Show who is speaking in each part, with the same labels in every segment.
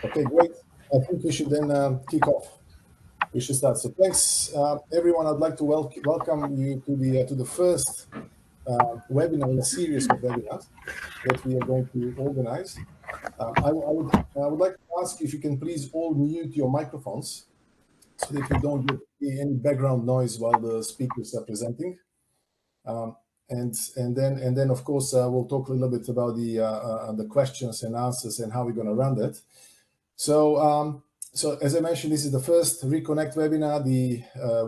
Speaker 1: Okay, great. I think we should then kick off. We should start. So thanks, everyone. I'd like to welcome you to the first webinar in a series of webinars that we are going to organize. I would like to ask if you can please all mute your microphones so that we don't get any background noise while the speakers are presenting. And then of course we'll talk a little bit about the questions and answers and how we're going to run that. So as I mentioned, this is the first RECONECT webinar.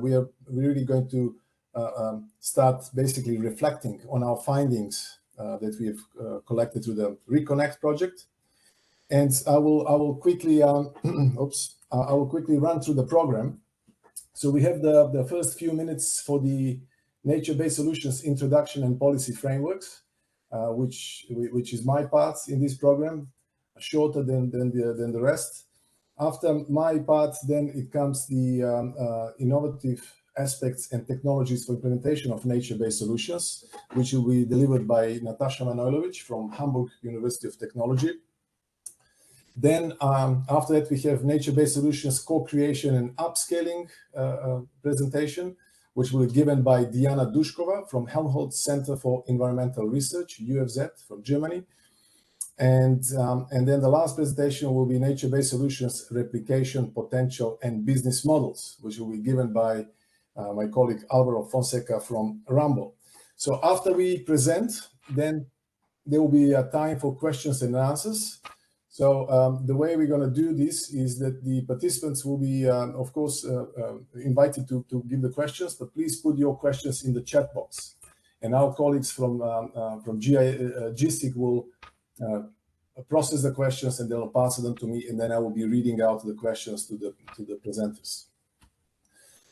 Speaker 1: We're really going to start basically reflecting on our findings that we have collected through the RECONECT project. And I will quickly I will quickly run through the program. So we have the first few minutes for the nature-based solutions introduction and policy frameworks, which is my part in this program, shorter than the rest. After my part, then it comes the innovative aspects and technologies for implementation of nature-based solutions, which will be delivered by Natasha Manojlovic from Hamburg University of Technology. Then after that, we have nature-based solutions co-creation and upscaling presentation, which will be given by Diana Dushkova from Helmholtz Center for Environmental Research, UFZ from Germany. And then the last presentation will be nature-based solutions, replication, potential, and business models, which will be given by my colleague Alvaro Fonseca from Rumble. So after we present, then there will be a time for questions and answers. So the way we're going to do this is that the participants will be, of course, invited to give the questions, but please put your questions in the chat box. And our colleagues from GISTIC will process the questions and they'll pass them to me, and then I will be reading out the questions to the presenters.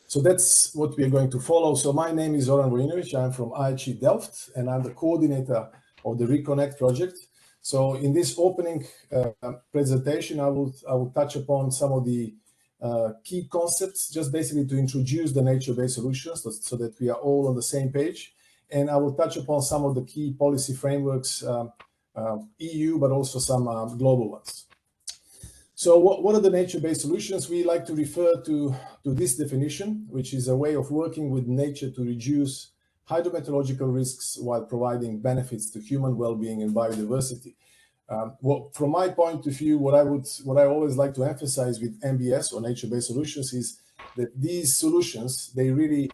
Speaker 1: So that's what we are going to follow. So my name is Zoran Vojinovic. I'm from IHE Delft, and I'm the coordinator of the RECONECT project. So in this opening presentation, I will touch upon some of the key concepts, just basically to introduce the nature-based solutions so that we are all on the same page. And I will touch upon some of the key policy frameworks, EU, but also some global ones. So what are the nature-based solutions? We like to refer to this definition, which is a way of working with nature to reduce hydrometeorological risks while providing benefits to human well-being and biodiversity. From my point of view, what I always like to emphasize with NbS or nature-based solutions is that these solutions, they really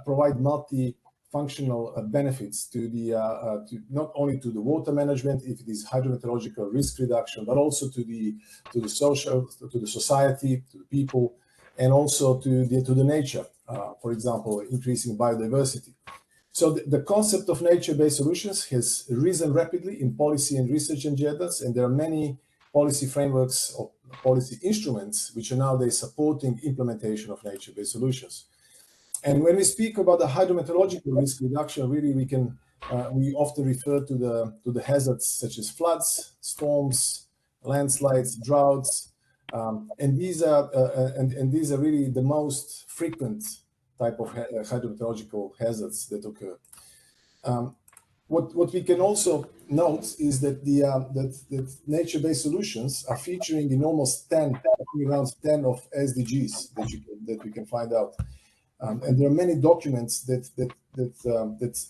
Speaker 1: provide multi-functional benefits to not only to the water management, if it is hydrometeorological risk reduction, but also to the society, to the people, and also to the nature. For example, increasing biodiversity. So the concept of nature-based solutions has risen rapidly in policy and research agendas, and there are many policy frameworks or policy instruments which are nowadays supporting implementation of nature-based solutions. And when we speak about the hydrometeorological risk reduction, really we often refer to the hazards such as floods, storms, landslides, droughts, and these are really the most frequent type of hydrometeorological hazards that occur. What we can also note is that that nature-based solutions are featuring in almost around 10 of SDGs that we can find out, and there are many documents that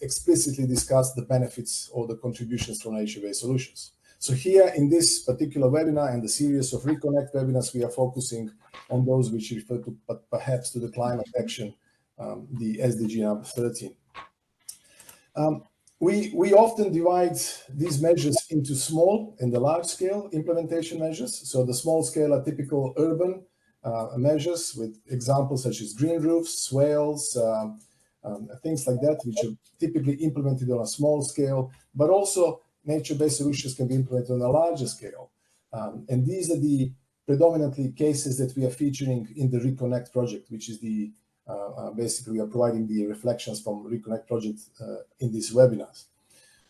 Speaker 1: explicitly discuss the benefits or the contributions from nature-based solutions. So here in this particular webinar and the series of RECONECT webinars, we are focusing on those which refer to perhaps to the climate action. The SDG number 13. We often divide these measures into small and the large scale implementation measures. So the small scale are typical urban measures with examples such as green roofs, swales, things like that, which are typically implemented on a small scale, but also nature-based solutions can be implemented on a larger scale. And these are the predominantly cases that we are featuring in the RECONECT project, which is basically we are providing the reflections from RECONECT project in these webinars.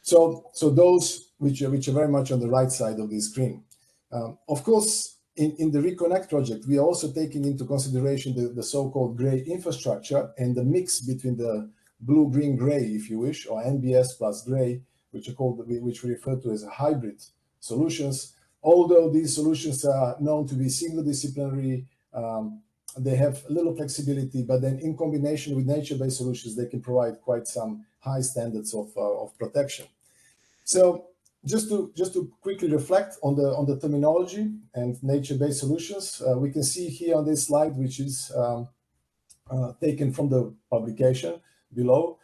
Speaker 1: So those which are very much on the right side of the screen. Of course, in the RECONECT project, we are also taking into consideration the so-called gray infrastructure and the mix between the blue, green, gray, if you wish, or NbS plus gray, which we refer to as hybrid solutions. although these solutions are known to be single disciplinary, they have little flexibility, but then in combination with nature-based solutions, they can provide quite some high standards of protection. So just to quickly reflect on the terminology and nature-based solutions, we can see here on this slide, which is taken from the publication below.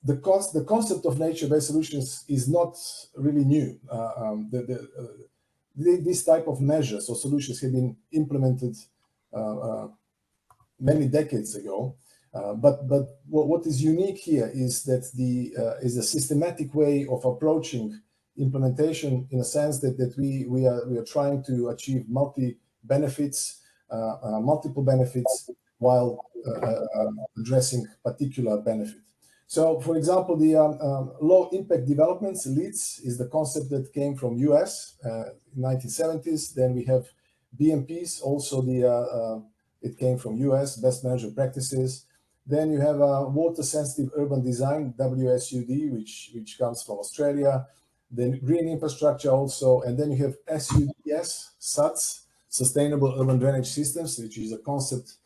Speaker 1: The concept of nature-based solutions is not really new. This type of measures or solutions have been implemented many decades ago. But what is unique here is that is a systematic way of approaching implementation, in a sense that we are trying to achieve multiple benefits while addressing particular benefit. So, for example, the low impact developments, LEEDs, is the concept that came from US in 1970s. Then we have BMPs, also it came from US, best management practices. Then you have water sensitive urban design, WSUD, which comes from Australia. Then green infrastructure also, and then you have SUDS, sustainable urban drainage systems, which is a concept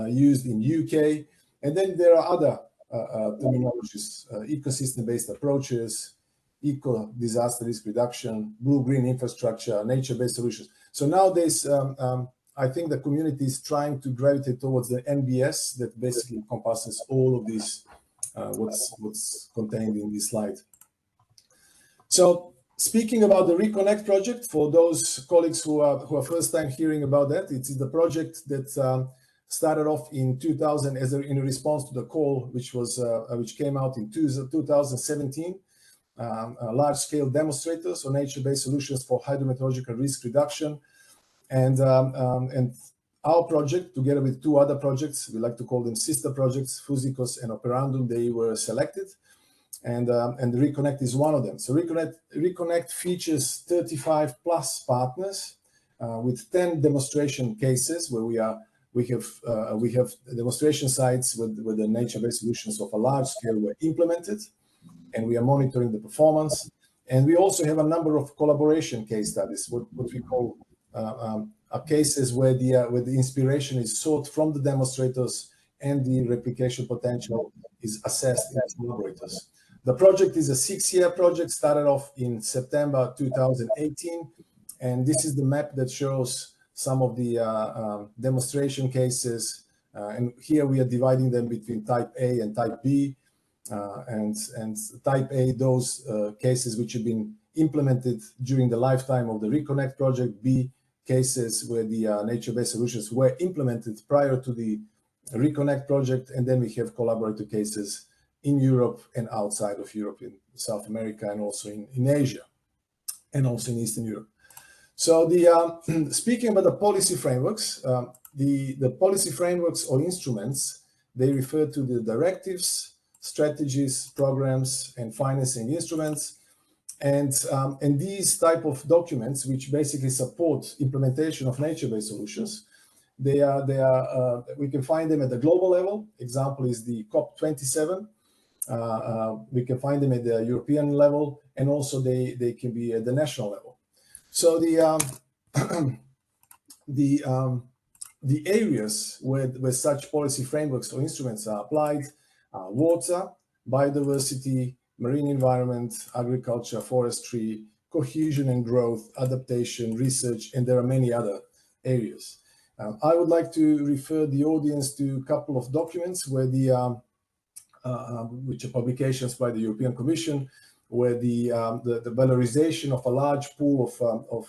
Speaker 1: used in UK. And then there are other terminologies, ecosystem-based approaches, eco-disaster risk reduction, blue-green infrastructure, nature-based solutions. So nowadays, I think the community is trying to gravitate towards the NbS that basically encompasses all of these, what's contained in this slide. So speaking about the RECONECT project, for those colleagues who are first time hearing about that, it is the project that started off in 2000 in a response to the call, which came out in 2017, large-scale demonstrators on nature-based solutions for hydrometeorological risk reduction. And our project, together with two other projects, we like to call them sister projects, Fusicos and Operandum, they were selected. And the RECONECT is one of them. So RECONECT features 35 plus partners with 10 demonstration cases where we have demonstration sites where the nature-based solutions of a large scale were implemented, and we are monitoring the performance. And we also have a number of collaboration case studies, what we call cases where the inspiration is sought from the demonstrators and the replication potential is assessed in collaborators. The project is a 6-year project, started off in September 2018, and this is the map that shows some of the demonstration cases. And here we are dividing them between type A and type B. And type A, those cases which have been implemented during the lifetime of the RECONECT project. B, cases where the nature-based solutions were implemented prior to the RECONECT project. And then we have collaborator cases in Europe and outside of Europe, in South America, and also in Asia, and also in Eastern Europe. So speaking about the policy frameworks, the policy frameworks or instruments, they refer to the directives, strategies, programs, and financing instruments. And these type of documents, which basically support implementation of nature-based solutions, we can find them at the global level. Example is the COP27. We can find them at the European level, and also they can be at the national level. So the areas where such policy frameworks or instruments are applied are water, biodiversity, marine environment, agriculture, forestry, cohesion and growth, adaptation, research, and there are many other areas. I would like to refer the audience to a couple of documents where which are publications by the European Commission, where the valorization of a large pool of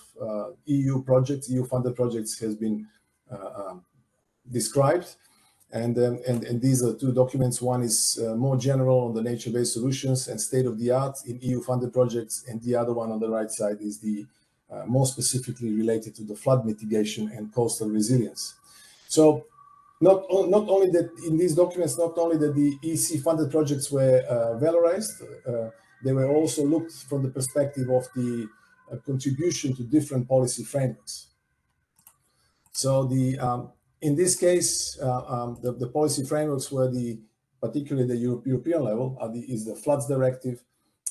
Speaker 1: EU projects, EU-funded projects, has been described. And these are two documents. One is more general on the nature-based solutions and state-of-the-art in EU-funded projects, and the other one on the right side is the more specifically related to the flood mitigation and coastal resilience. So not only that in these documents, not only that the EC-funded projects were valorized, they were also looked from the perspective of the contribution to different policy frameworks. So in this case, the policy frameworks were particularly the European level is the Floods Directive,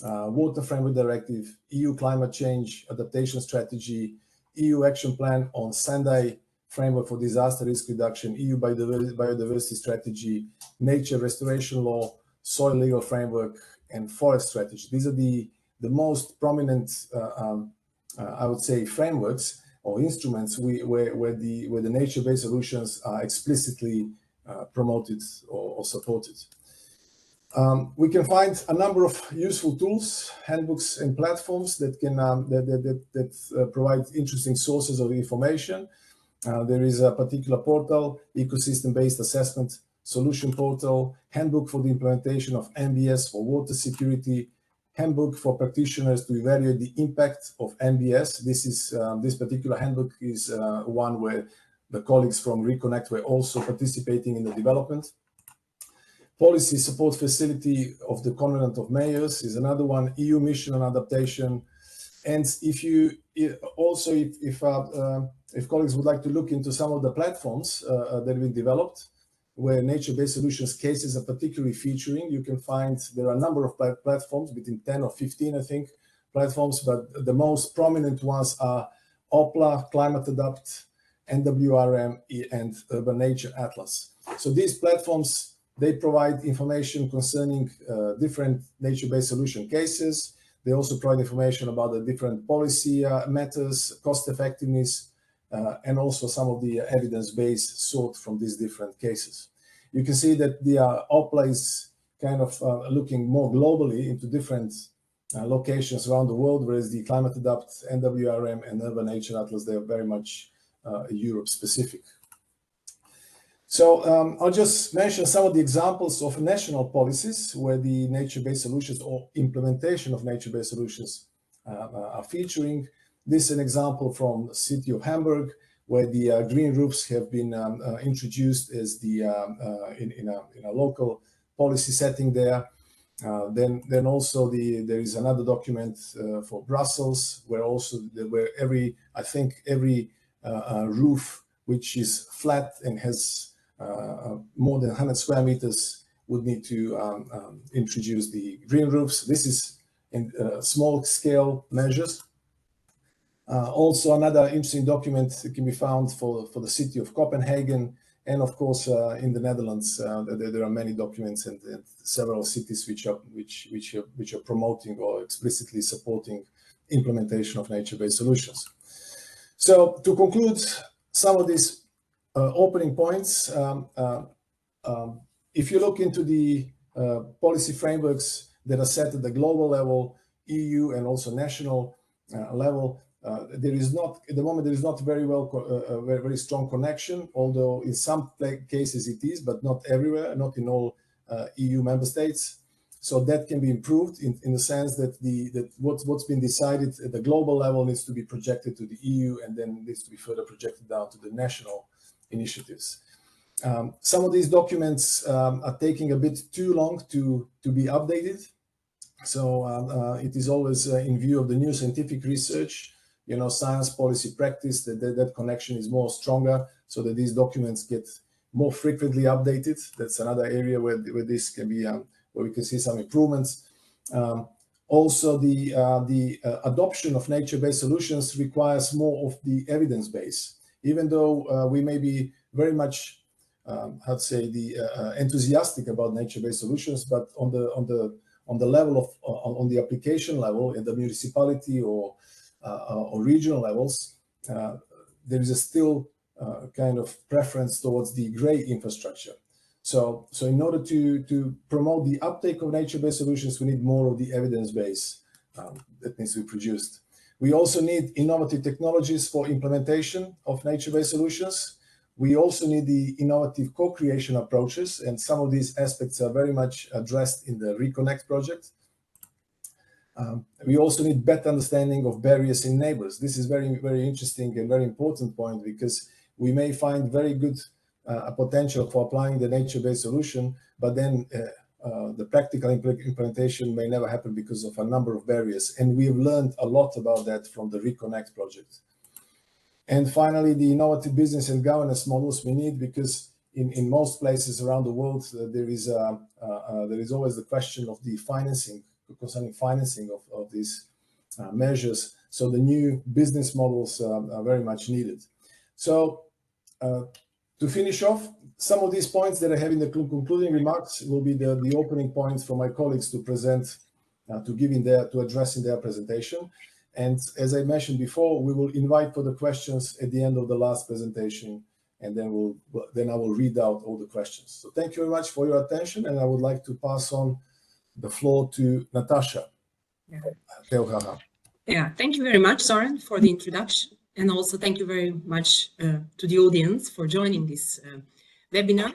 Speaker 1: Water Framework Directive, EU Climate Change Adaptation Strategy, EU Action Plan on Sendai Framework for Disaster Risk Reduction, EU Biodiversity Strategy, Nature Restoration Law, Soil Legal Framework, and Forest Strategy. These are the most prominent, I would say, frameworks or instruments where the nature-based solutions are explicitly promoted or supported. We can find a number of useful tools, handbooks, and platforms that can provide interesting sources of information. There is a particular portal, Ecosystem-Based Assessment Solution Portal, Handbook for the Implementation of NbS for Water Security, Handbook for practitioners to evaluate the impact of NbS. This particular handbook is one where the colleagues from RECONECT were also participating in the development. Policy Support Facility of the Covenant of Mayors is another one, EU Mission on Adaptation. And if colleagues would like to look into some of the platforms that we developed, where nature-based solutions cases are particularly featuring, you can find there are a number of platforms, between 10 or 15, I think, platforms, but the most prominent ones are OPLA, Climate Adapt, NWRM, and Urban Nature Atlas. So these platforms, they provide information concerning different nature-based solution cases. They also provide information about the different policy matters, cost effectiveness, and also some of the evidence base sought from these different cases. You can see that the OPLA is kind of looking more globally into different locations around the world, whereas the Climate Adapt, NWRM, and Urban Nature Atlas, they are very much Europe specific. So I'll just mention some of the examples of national policies where the nature-based solutions or implementation of nature-based solutions are featuring. This is an example from the city of Hamburg, where the green roofs have been introduced as the in a local policy setting there. Then also there is another document for Brussels, where every roof which is flat and has more than 100 square meters would need to introduce the green roofs. This is in small scale measures. Also, another interesting document can be found for the city of Copenhagen, and of course in the Netherlands there are many documents and several cities which are promoting or explicitly supporting implementation of nature-based solutions. So to conclude some of these opening points, if you look into the policy frameworks that are set at the global level, EU and also national level, there is not, at the moment, there is not very strong connection, although in some cases it is, but not everywhere, not in all EU member states. So that can be improved in the sense that what's been decided at the global level needs to be projected to the EU and then needs to be further projected down to the national initiatives. Some of these documents are taking a bit too long to be updated. So it is always in view of the new scientific research, science, policy, practice, that connection is more stronger, so that these documents get more frequently updated. That's another area where this can be, where we can see some improvements. Also, the adoption of nature-based solutions requires more of the evidence base. Even though we may be very much, enthusiastic about nature-based solutions, but on the level of on the application level in the municipality or regional levels, there is still kind of preference towards the gray infrastructure. So in order to promote the uptake of nature-based solutions, we need more of the evidence base that needs to be produced. We also need innovative technologies for implementation of nature-based solutions. We also need the innovative co-creation approaches, and some of these aspects are very much addressed in the RECONECT project. We also need better understanding of barriers in neighbors. This is very, very interesting and very important point, because we may find very good potential for applying the nature-based solution, but then the practical implementation may never happen because of a number of barriers. And we've learned a lot about that from the RECONECT project. And finally, the innovative business and governance models we need, because in most places around the world, there is always the question of the financing, concerning financing of these measures. So the new business models are very much needed. So to finish off, some of these points that I have in the concluding remarks will be the opening points for my colleagues to present, to address in their presentation. And as I mentioned before, we will invite for the questions at the end of the last presentation, and then I will read out all the questions. So thank you very much for your attention, and I would like to pass on the floor to Natasha.
Speaker 2: Yeah, thank you very much, Soren, for the introduction. And also thank you very much to the audience for joining this webinar.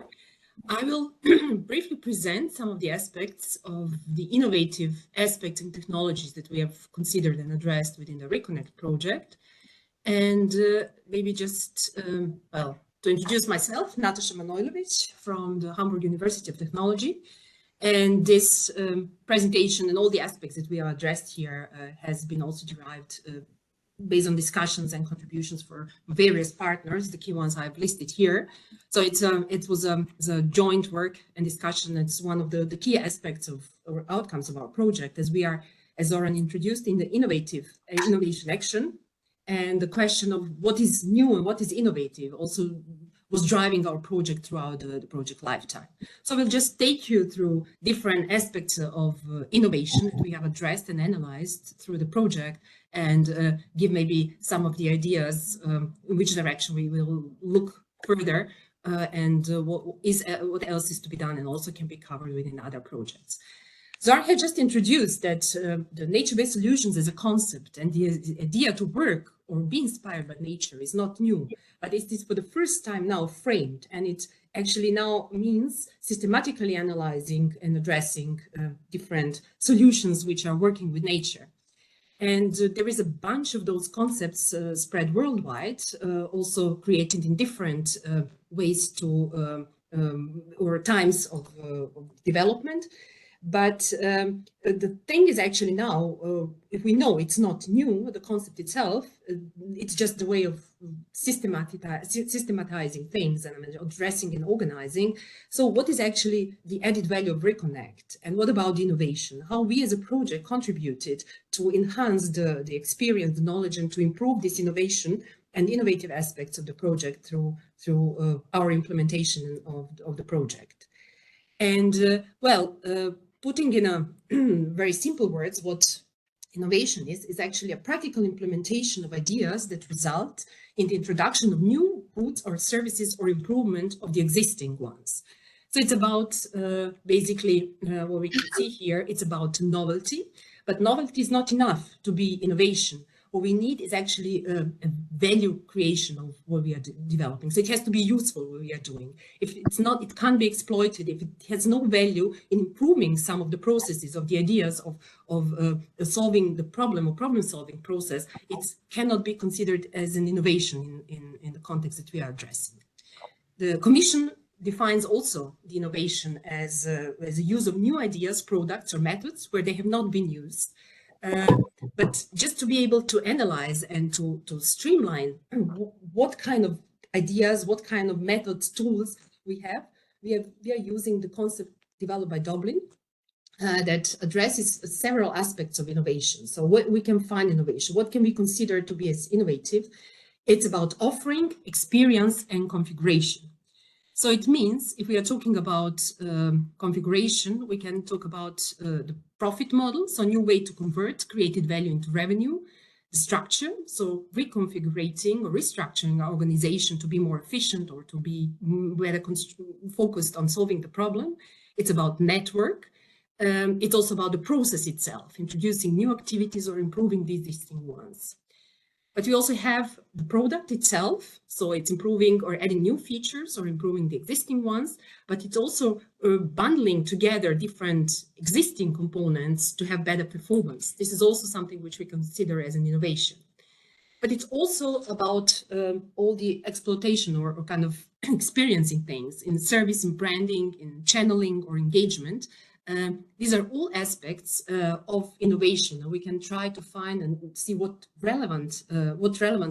Speaker 2: I will briefly present some of the aspects of the innovative aspects and technologies that we have considered and addressed within the RECONECT project. And maybe just, well, to introduce myself, Natasha Manojlovic from the Hamburg University of Technology. And this presentation and all the aspects that we have addressed here has been also derived based on discussions and contributions for various partners, the key ones I've listed here. So it was a joint work and discussion. It's one of the key aspects of or outcomes of our project, as we are, as Zoran introduced, in the innovation action. And the question of what is new and what is innovative also was driving our project throughout the project lifetime. So we'll just take you through different aspects of innovation that we have addressed and analyzed through the project, and give maybe some of the ideas in which direction we will look further, and what else is to be done and also can be covered within other projects. Zoran had just introduced that the nature-based solutions as a concept and the idea to work or be inspired by nature is not new, but it is for the first time now framed, and it actually now means systematically analyzing and addressing different solutions which are working with nature. And there is a bunch of those concepts spread worldwide, also created in different ways to or times of development. But the thing is actually now, if we know it's not new, the concept itself, it's just the way of systematizing things and addressing and organizing. So what is actually the added value of RECONECT? And what about innovation? How we as a project contributed to enhance the experience, the knowledge, and to improve this innovation and innovative aspects of the project through our implementation of the project. And putting in a very simple words, what innovation is actually a practical implementation of ideas that result in the introduction of new goods or services or improvement of the existing ones. So it's about basically what we can see here, it's about novelty, but novelty is not enough to be innovation. What we need is actually a value creation of what we are developing. So it has to be useful what we are doing. If it's not, it can't be exploited. If it has no value in improving some of the processes of the ideas of solving the problem or problem-solving process, it cannot be considered as an innovation in the context that we are addressing. The Commission defines also the innovation as a use of new ideas, products, or methods where they have not been used. But just to be able to analyze and to streamline what kind of ideas, what kind of methods, tools we are using the concept developed by Dublin that addresses several aspects of innovation. So what we can find innovation, what can we consider to be as innovative? It's about offering, experience, and configuration. So it means if we are talking about configuration, we can talk about the profit model, so a new way to convert created value into revenue, the structure, so reconfiguring or restructuring our organization to be more efficient or to be better focused on solving the problem. It's about network. It's also about the process itself, introducing new activities or improving the existing ones. But we also have the product itself, so it's improving or adding new features or improving the existing ones, but it's also bundling together different existing components to have better performance. This is also something which we consider as an innovation. But it's also about all the exploitation or kind of experiencing things in service, in branding, in channeling or engagement. These are all aspects of innovation, and we can try to find and see what relevance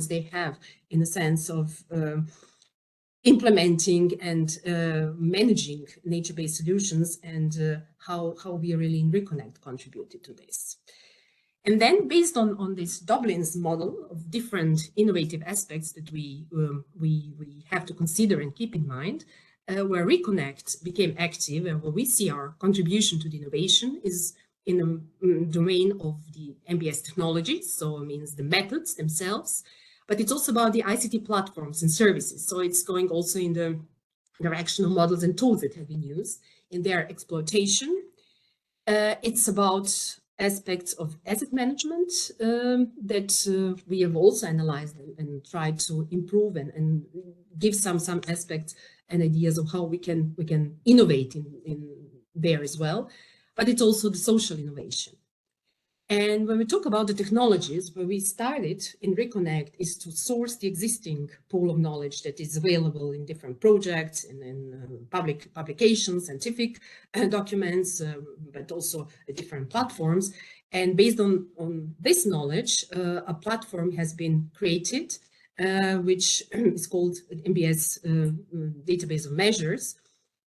Speaker 2: they have in the sense of implementing and managing nature-based solutions, and how we really in RECONECT contributed to this. And then based on this Dublin's model of different innovative aspects that we have to consider and keep in mind, where RECONECT became active and where we see our contribution to the innovation is in the domain of the NbS technologies, so it means the methods themselves, but it's also about the ICT platforms and services. So it's going also in the direction of models and tools that have been used in their exploitation. It's about aspects of asset management that we have also analyzed and tried to improve and give some aspects and ideas of how we can innovate in there as well. But it's also the social innovation. And when we talk about the technologies, where we started in RECONECT is to source the existing pool of knowledge that is available in different projects and in public publications, scientific documents, but also different platforms. And based on this knowledge, a platform has been created, which is called NbS database of measures,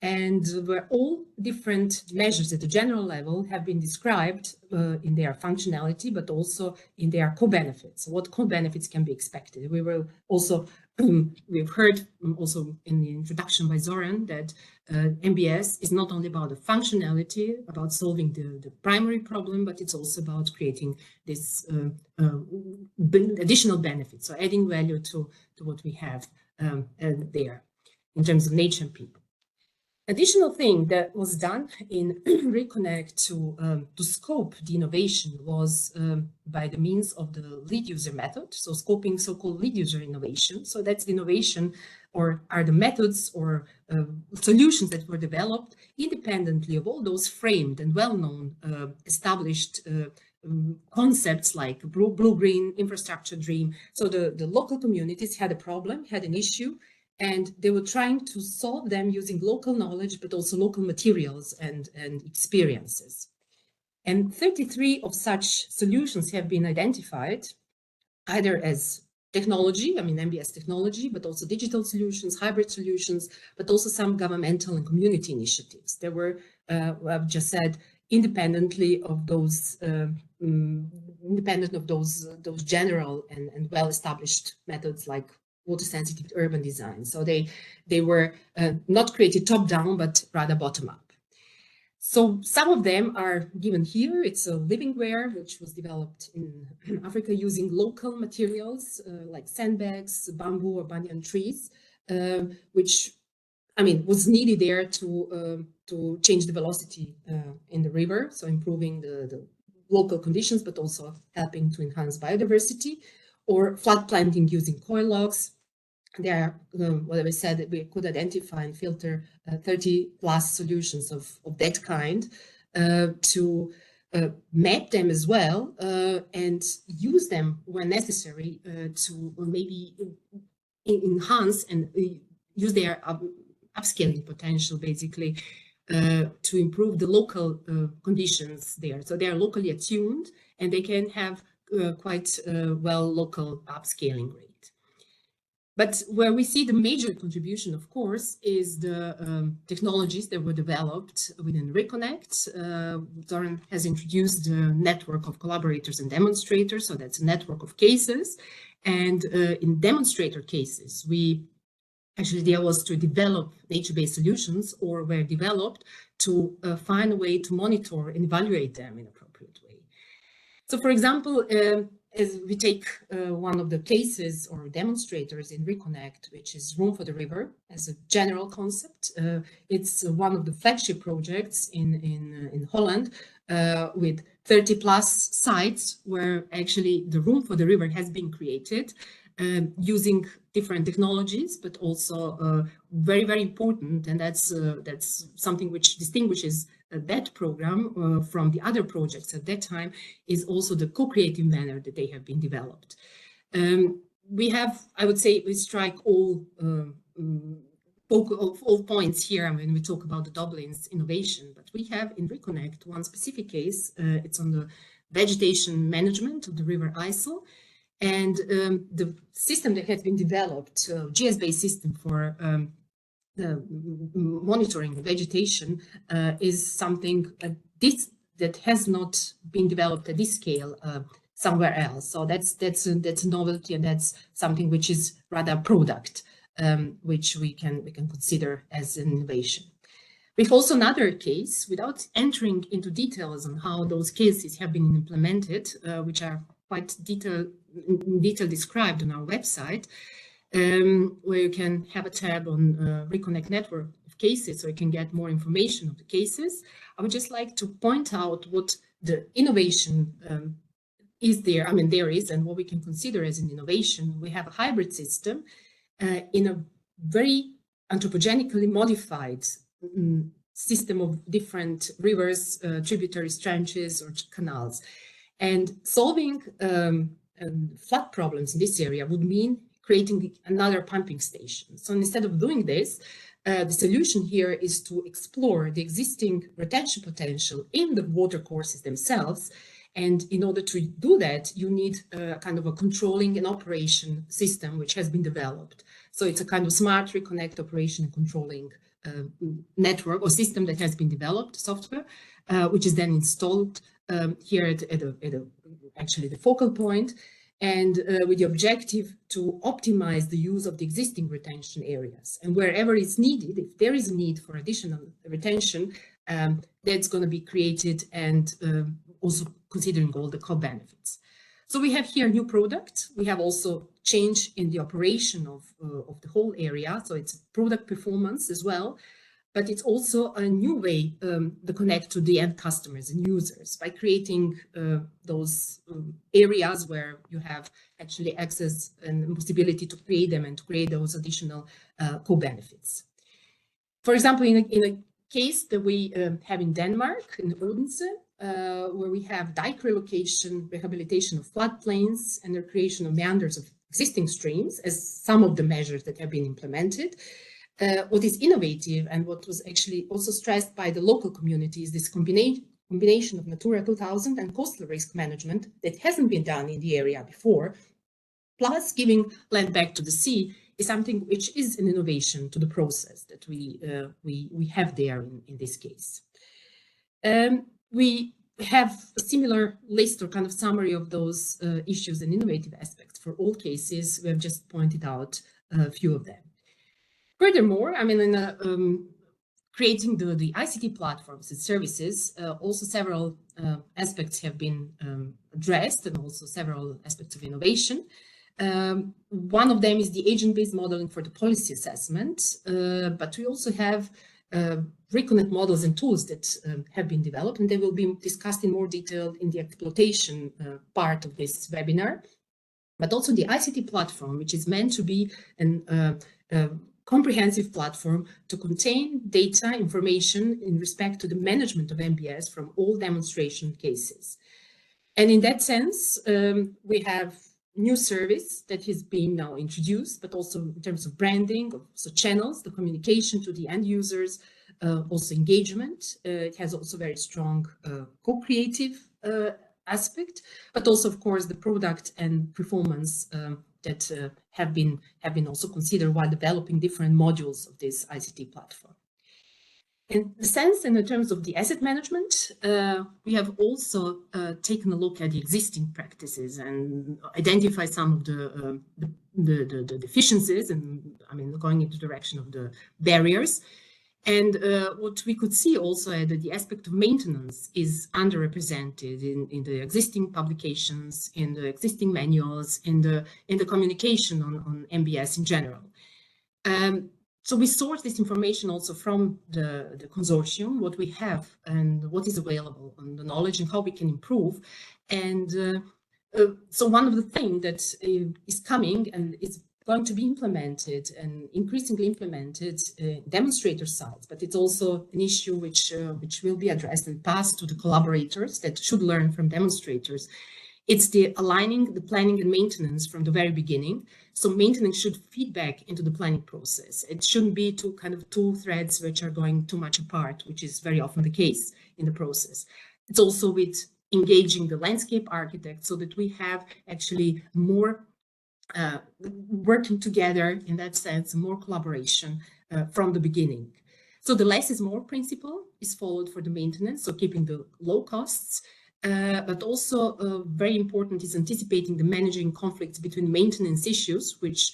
Speaker 2: and where all different measures at the general level have been described in their functionality, but also in their co-benefits, what co-benefits can be expected. We will also, we've heard also in the introduction by Zoran that NbS is not only about the functionality, about solving the primary problem, but it's also about creating this additional benefits, so adding value to what we have there in terms of nature and people. Additional thing that was done in RECONECT to scope the innovation was by the means of the lead user method, so scoping so-called lead user innovation. So that's the innovation, or are the methods or solutions that were developed independently of all those framed and well-known established concepts like blue-green infrastructure dream. So the local communities had a problem, had an issue, and they were trying to solve them using local knowledge, but also local materials and experiences. And 33 of such solutions have been identified, either as technology, I mean NbS technology, but also digital solutions, hybrid solutions, but also some governmental and community initiatives. There were, I've just said, independently of those general and well-established methods like water-sensitive urban design. So they were not created top-down, but rather bottom-up. So some of them are given here. It's a livingware, which was developed in Africa using local materials like sandbags, bamboo or banyan trees, which, I mean, was needed there to change the velocity in the river, so improving the local conditions, but also helping to enhance biodiversity, or flood planting using coil logs. There, what I said, that we could identify and filter 30 plus solutions of that kind to map them as well and use them when necessary to maybe enhance and use their upscaling potential, basically, to improve the local conditions there. So they are locally attuned and they can have quite well local upscaling rate. But where we see the major contribution, of course, is the technologies that were developed within RECONECT. Zoran has introduced the network of collaborators and demonstrators, so that's a network of cases. And in demonstrator cases, the idea was to develop nature-based solutions, or were developed to find a way to monitor and evaluate them in an appropriate way. So, for example, as we take one of the cases or demonstrators in RECONECT, which is Room for the River, as a general concept. It's one of the flagship projects in Holland with 30 plus sites where actually the Room for the River has been created using different technologies, but also very, very important, and that's something which distinguishes that program from the other projects at that time, is also the co-creative manner that they have been developed. We have, I would say, we strike all points here when we talk about the Dublin's innovation, but we have in RECONECT one specific case. It's on the vegetation management of the River IJssel. And the system that has been developed, GS-based system for the monitoring the vegetation, is something this that has not been developed at this scale somewhere else. So that's a novelty, and that's something which is rather a product, which we can consider as an innovation. We have also another case, without entering into details on how those cases have been implemented, which are quite in detail described on our website, where you can have a tab on RECONECT network of cases, so you can get more information of the cases. I would just like to point out what the innovation is there. I mean, there is, and what we can consider as an innovation. We have a hybrid system in a very anthropogenically modified system of different rivers, tributaries, trenches, or canals. And solving flood problems in this area would mean creating another pumping station. So instead of doing this, the solution here is to explore the existing retention potential in the watercourses themselves. And in order to do that, you need kind of a controlling and operation system which has been developed. So it's a kind of smart RECONECT operation and controlling network or system that has been developed, software, which is then installed here at actually the focal point, and with the objective to optimize the use of the existing retention areas. And wherever it's needed, if there is a need for additional retention, that's going to be created, and also considering all the co-benefits. So we have here a new product. We have also change in the operation of the whole area. So it's product performance as well, but it's also a new way to connect to the end customers and users by creating those areas where you have actually access and possibility to create them and to create those additional co-benefits. For example, in a case that we have in Denmark, in Odense, where we have dike relocation, rehabilitation of floodplains, and the creation of meanders of existing streams as some of the measures that have been implemented. What is innovative and what was actually also stressed by the local community is this combination of Natura 2000 and coastal risk management that hasn't been done in the area before, plus giving land back to the sea is something which is an innovation to the process that we have there in this case. We have a similar list or kind of summary of those issues and innovative aspects for all cases. We have just pointed out a few of them. Furthermore, I mean, in creating the ICT platforms and services, also several aspects have been addressed, and also several aspects of innovation. One of them is the agent-based modeling for the policy assessment, but we also have RECONECT models and tools that have been developed, and they will be discussed in more detail in the exploitation part of this webinar. But also the ICT platform, which is meant to be a comprehensive platform to contain data information in respect to the management of NbS from all demonstration cases. And in that sense, we have new service that is being now introduced, but also in terms of branding, so channels, the communication to the end users, also engagement. It has also very strong co-creative aspect, but also, of course, the product and performance that have been also considered while developing different modules of this ICT platform. In the sense and in terms of the asset management, we have also taken a look at the existing practices and identify some of the deficiencies, and I mean, going into the direction of the barriers. And what we could see also that the aspect of maintenance is underrepresented in the existing publications, in the existing manuals, in the communication on NbS in general. So we source this information also from the consortium, what we have and what is available on the knowledge and how we can improve. And so one of the things that is coming and is going to be implemented and increasingly implemented demonstrator sites, but it's also an issue which will be addressed and passed to the collaborators that should learn from demonstrators. It's the aligning the planning and maintenance from the very beginning. So maintenance should feed back into the planning process. It shouldn't be two threads which are going too much apart, which is very often the case in the process. It's also with engaging the landscape architect so that we have actually more working together in that sense, more collaboration from the beginning. So the less is more principle is followed for the maintenance, so keeping the low costs, but also very important is anticipating the managing conflicts between maintenance issues, which,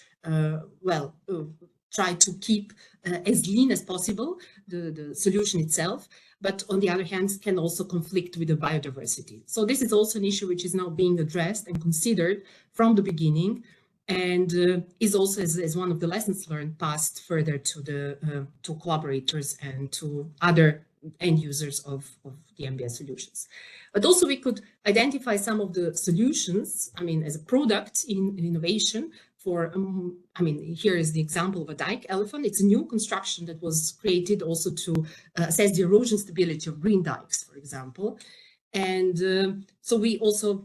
Speaker 2: try to keep as lean as possible the solution itself, but on the other hand, can also conflict with the biodiversity. So this is also an issue which is now being addressed and considered from the beginning, and is also as one of the lessons learned passed further to the to collaborators and to other end users of the NbS solutions. But also we could identify some of the solutions, I mean, as a product in innovation for, here is the example of a dike elephant. It's a new construction that was created also to assess the erosion stability of green dikes, for example. And so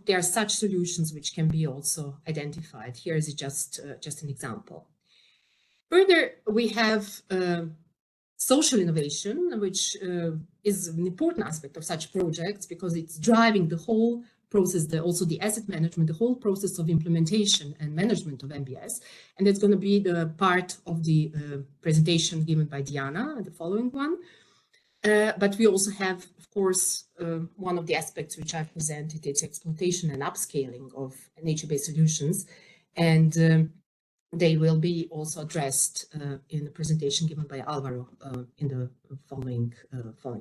Speaker 2: there are such solutions which can be also identified. Here is just an example. Further, we have social innovation, which is an important aspect of such projects because it's driving the whole process, also the asset management, the whole process of implementation and management of NbS. And it's going to be the part of the presentation given by Diana, the following one. But we also have, of course, one of the aspects which I've presented, it's exploitation and upscaling of nature-based solutions. And they will be also addressed in the presentation given by Alvaro in the following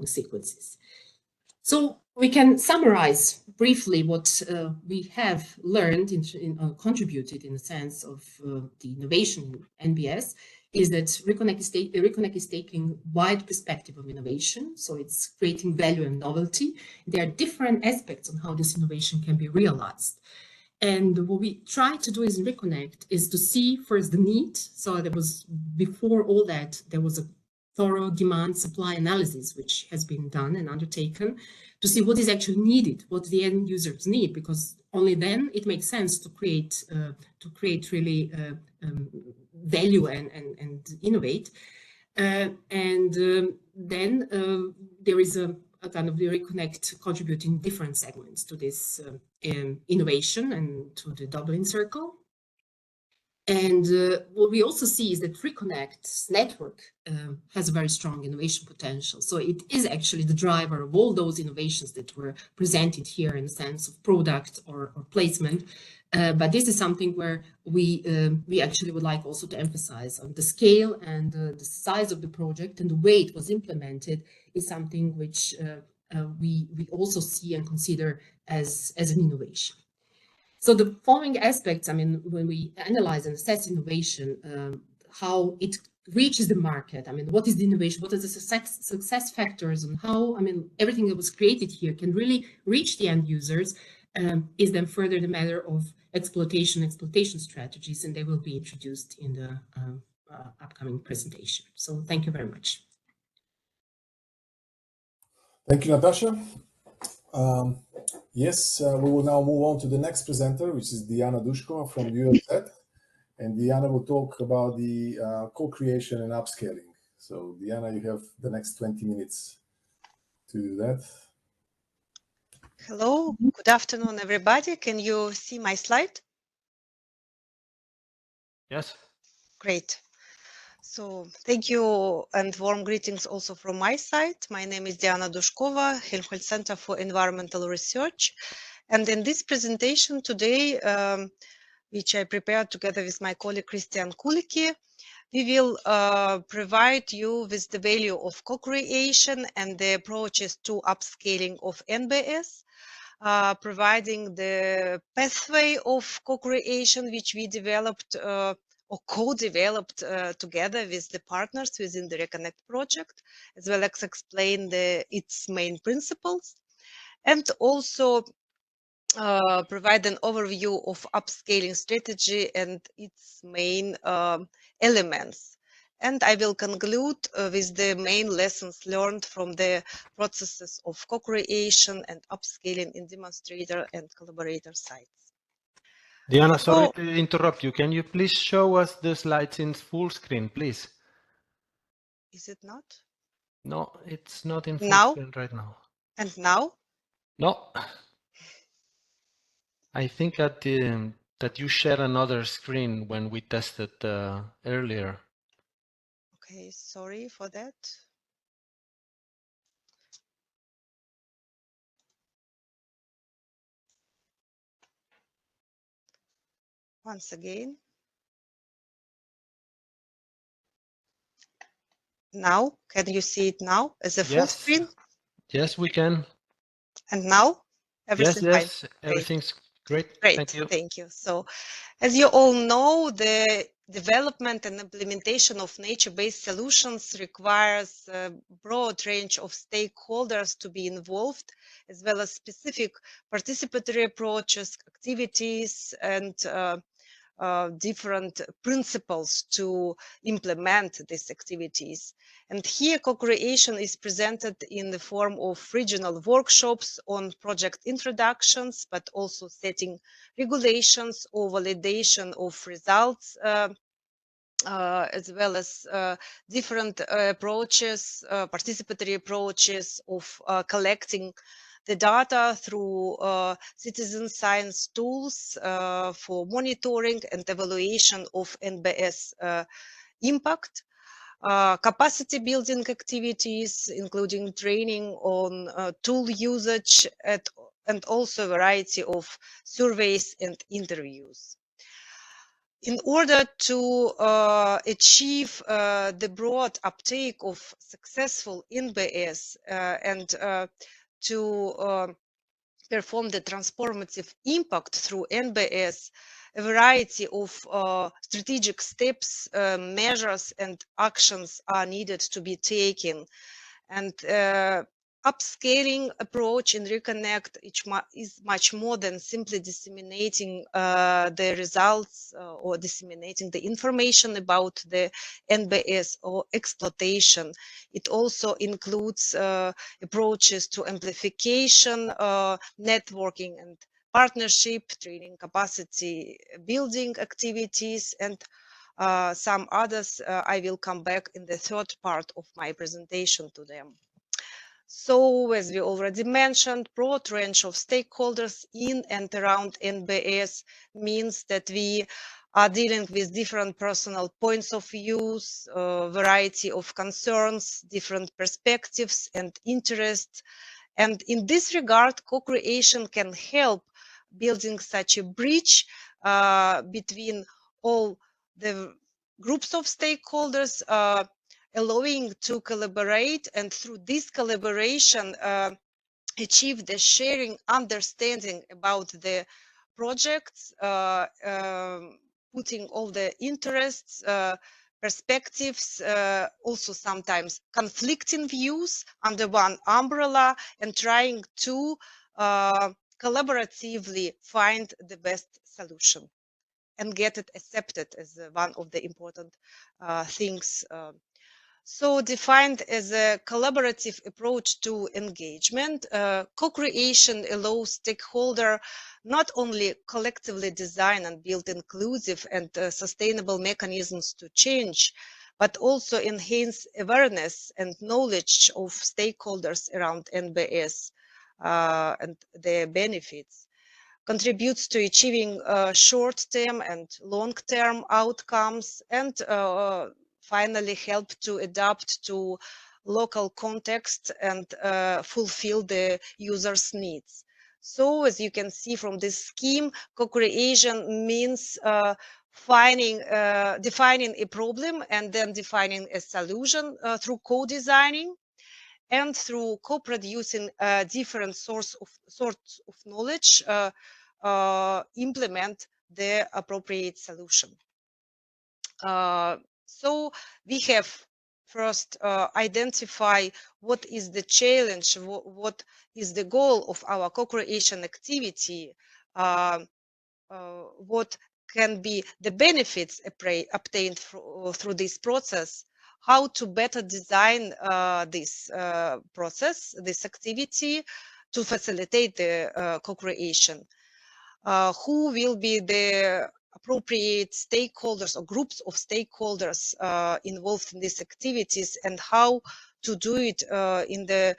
Speaker 2: sequences. So we can summarize briefly what we have learned contributed in the sense of the innovation in NbS is that RECONECT is taking wide perspective of innovation. So it's creating value and novelty. There are different aspects on how this innovation can be realized. And what we try to do is in RECONECT is to see first the need. So there was, before all that, there was a thorough demand supply analysis, which has been done and undertaken to see what is actually needed, what the end users need, because only then it makes sense to create really value and innovate. Then there is a kind of the RECONECT contributing different segments to this innovation and to the Dublin Circle. And what we also see is that RECONECT's network has a very strong innovation potential. So it is actually the driver of all those innovations that were presented here in the sense of product or placement. But this is something where we actually would like also to emphasize on the scale and the size of the project and the way it was implemented is something which we also see and consider as an innovation. So the following aspects, I mean, when we analyze and assess innovation, how it reaches the market, I mean, what is the innovation, what are the success factors, and how, I mean, everything that was created here can really reach the end users, is then further the matter of exploitation strategies, and they will be introduced in the upcoming presentation. So thank you very much.
Speaker 1: Thank you, Natasha. Yes, we will now move on to the next presenter, which is Diana Dushko from ULZ. And Diana will talk about the co-creation and upscaling. So Diana, you have the next 20 minutes to do that.
Speaker 3: Hello, good afternoon, everybody. Can you see my slide?
Speaker 4: Yes.
Speaker 3: Great. So thank you and warm greetings also from my side. My name is Diana Dushkova, Helmholtz Center for Environmental Research. And in this presentation today, which I prepared together with my colleague Christian Kulicki, we will provide you with the value of co-creation and the approaches to upscaling of NbS, providing the pathway of co-creation which we developed or co-developed together with the partners within the RECONECT project, as well as explain its main principles, and also provide an overview of upscaling strategy and its main elements. And I will conclude with the main lessons learned from the processes of co-creation and upscaling in demonstrator and collaborator sites.
Speaker 4: Diana, sorry to interrupt you. Can you please show us the slides in full screen, please?
Speaker 3: Is it not?
Speaker 4: No, it's not in full screen right now.
Speaker 3: And now?
Speaker 4: No. I think that you shared another screen when we tested earlier.
Speaker 3: Okay, sorry for that. once again. Now, can you see it now as a full screen?
Speaker 4: Yes, we can.
Speaker 3: And now, everything fine?
Speaker 4: Yes, everything's great.
Speaker 3: Great,
Speaker 4: Thank you.
Speaker 3: thank you. So, as you all know, the development and implementation of nature-based solutions requires a broad range of stakeholders to be involved, as well as specific participatory approaches, activities, and different principles to implement these activities. And here co-creation is presented in the form of regional workshops on project introductions, but also setting regulations or validation of results, as well as different approaches, participatory approaches of collecting the data through citizen science tools for monitoring and evaluation of NbS impact, capacity building activities, including training on tool usage, and also a variety of surveys and interviews. In order to achieve the broad uptake of successful NbS and to perform the transformative impact through NbS, a variety of strategic steps, measures, and actions are needed to be taken. And upscaling approach in RECONECT is much more than simply disseminating the results or disseminating the information about the NbS or exploitation. It also includes approaches to amplification, networking and partnership, training, capacity building activities, and some others. I will come back in the third part of my presentation to them. So, as we already mentioned, broad range of stakeholders in and around NbS means that we are dealing with different personal points of views, variety of concerns, different perspectives and interests. And in this regard, co-creation can help building such a bridge between all the groups of stakeholders, allowing to collaborate, and through this collaboration achieve the sharing understanding about the projects, putting all the interests, perspectives, also sometimes conflicting views under one umbrella, and trying to collaboratively find the best solution and get it accepted as one of the important things. So defined as a collaborative approach to engagement, co-creation allows stakeholders not only collectively design and build inclusive and sustainable mechanisms to change, but also enhance awareness and knowledge of stakeholders around NbS and their benefits, contributes to achieving short-term and long-term outcomes, and finally help to adapt to local context and fulfill the user's needs. So as you can see from this scheme, co-creation means defining a problem and then defining a solution through co-designing and through co-producing different sorts of knowledge, implement the appropriate solution. So we have first identify what is the challenge, what is the goal of our co-creation activity, what can be the benefits obtained through this process, how to better design this process, this activity to facilitate the co-creation, who will be the appropriate stakeholders or groups of stakeholders involved in these activities, and how to do it in the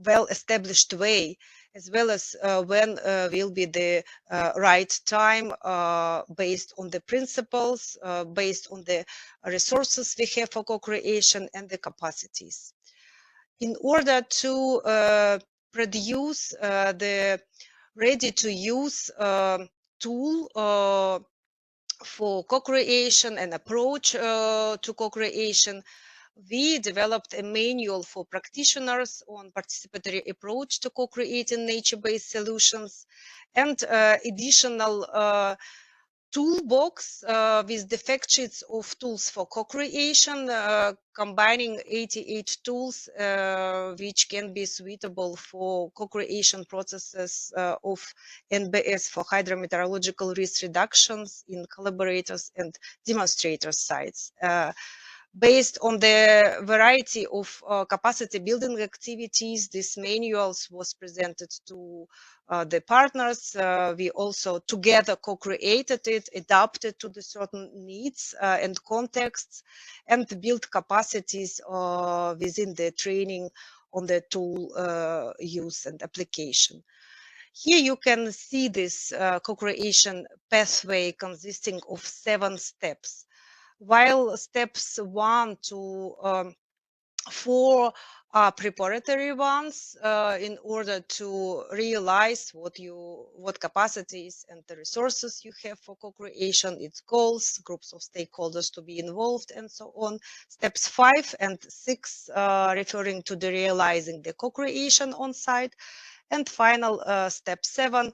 Speaker 3: well-established way, as well as when will be the right time based on the principles, based on the resources we have for co-creation and the capacities. In order to produce the ready-to-use tool for co-creation and approach to co-creation. We developed a manual for practitioners on participatory approach to co-creating nature-based solutions, and additional toolbox with the fact sheets of tools for co-creation, combining 88 tools which can be suitable for co-creation processes of NbS for hydrometeorological risk reductions in collaborators and demonstrator sites. Based on the variety of capacity building activities, this manuals was presented to the partners. We also together co-created it, adapted to the certain needs and contexts, and built capacities within the training on the tool use and application. Here you can see this co-creation pathway consisting of 7 steps. While steps 1 to 4 are preparatory ones in order to realize what capacities and the resources you have for co-creation, its goals, groups of stakeholders to be involved, and so on. Steps 5 and 6 referring to the realizing the co-creation on site, and final step 7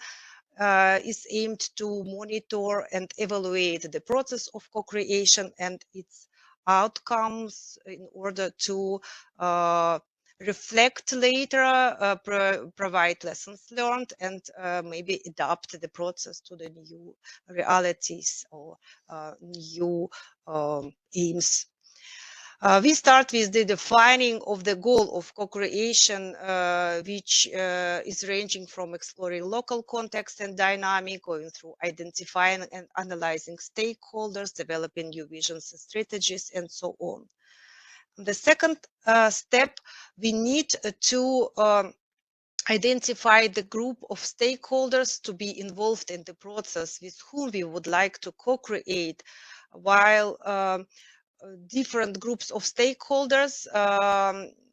Speaker 3: is aimed to monitor and evaluate the process of co-creation and its outcomes in order to reflect later, provide lessons learned, and maybe adapt the process to the new realities or new aims. We start with the defining of the goal of co-creation, which is ranging from exploring local context and dynamic, going through identifying and analyzing stakeholders, developing new visions and strategies, and so on. The second step, we need to identify the group of stakeholders to be involved in the process with whom we would like to co-create, while different groups of stakeholders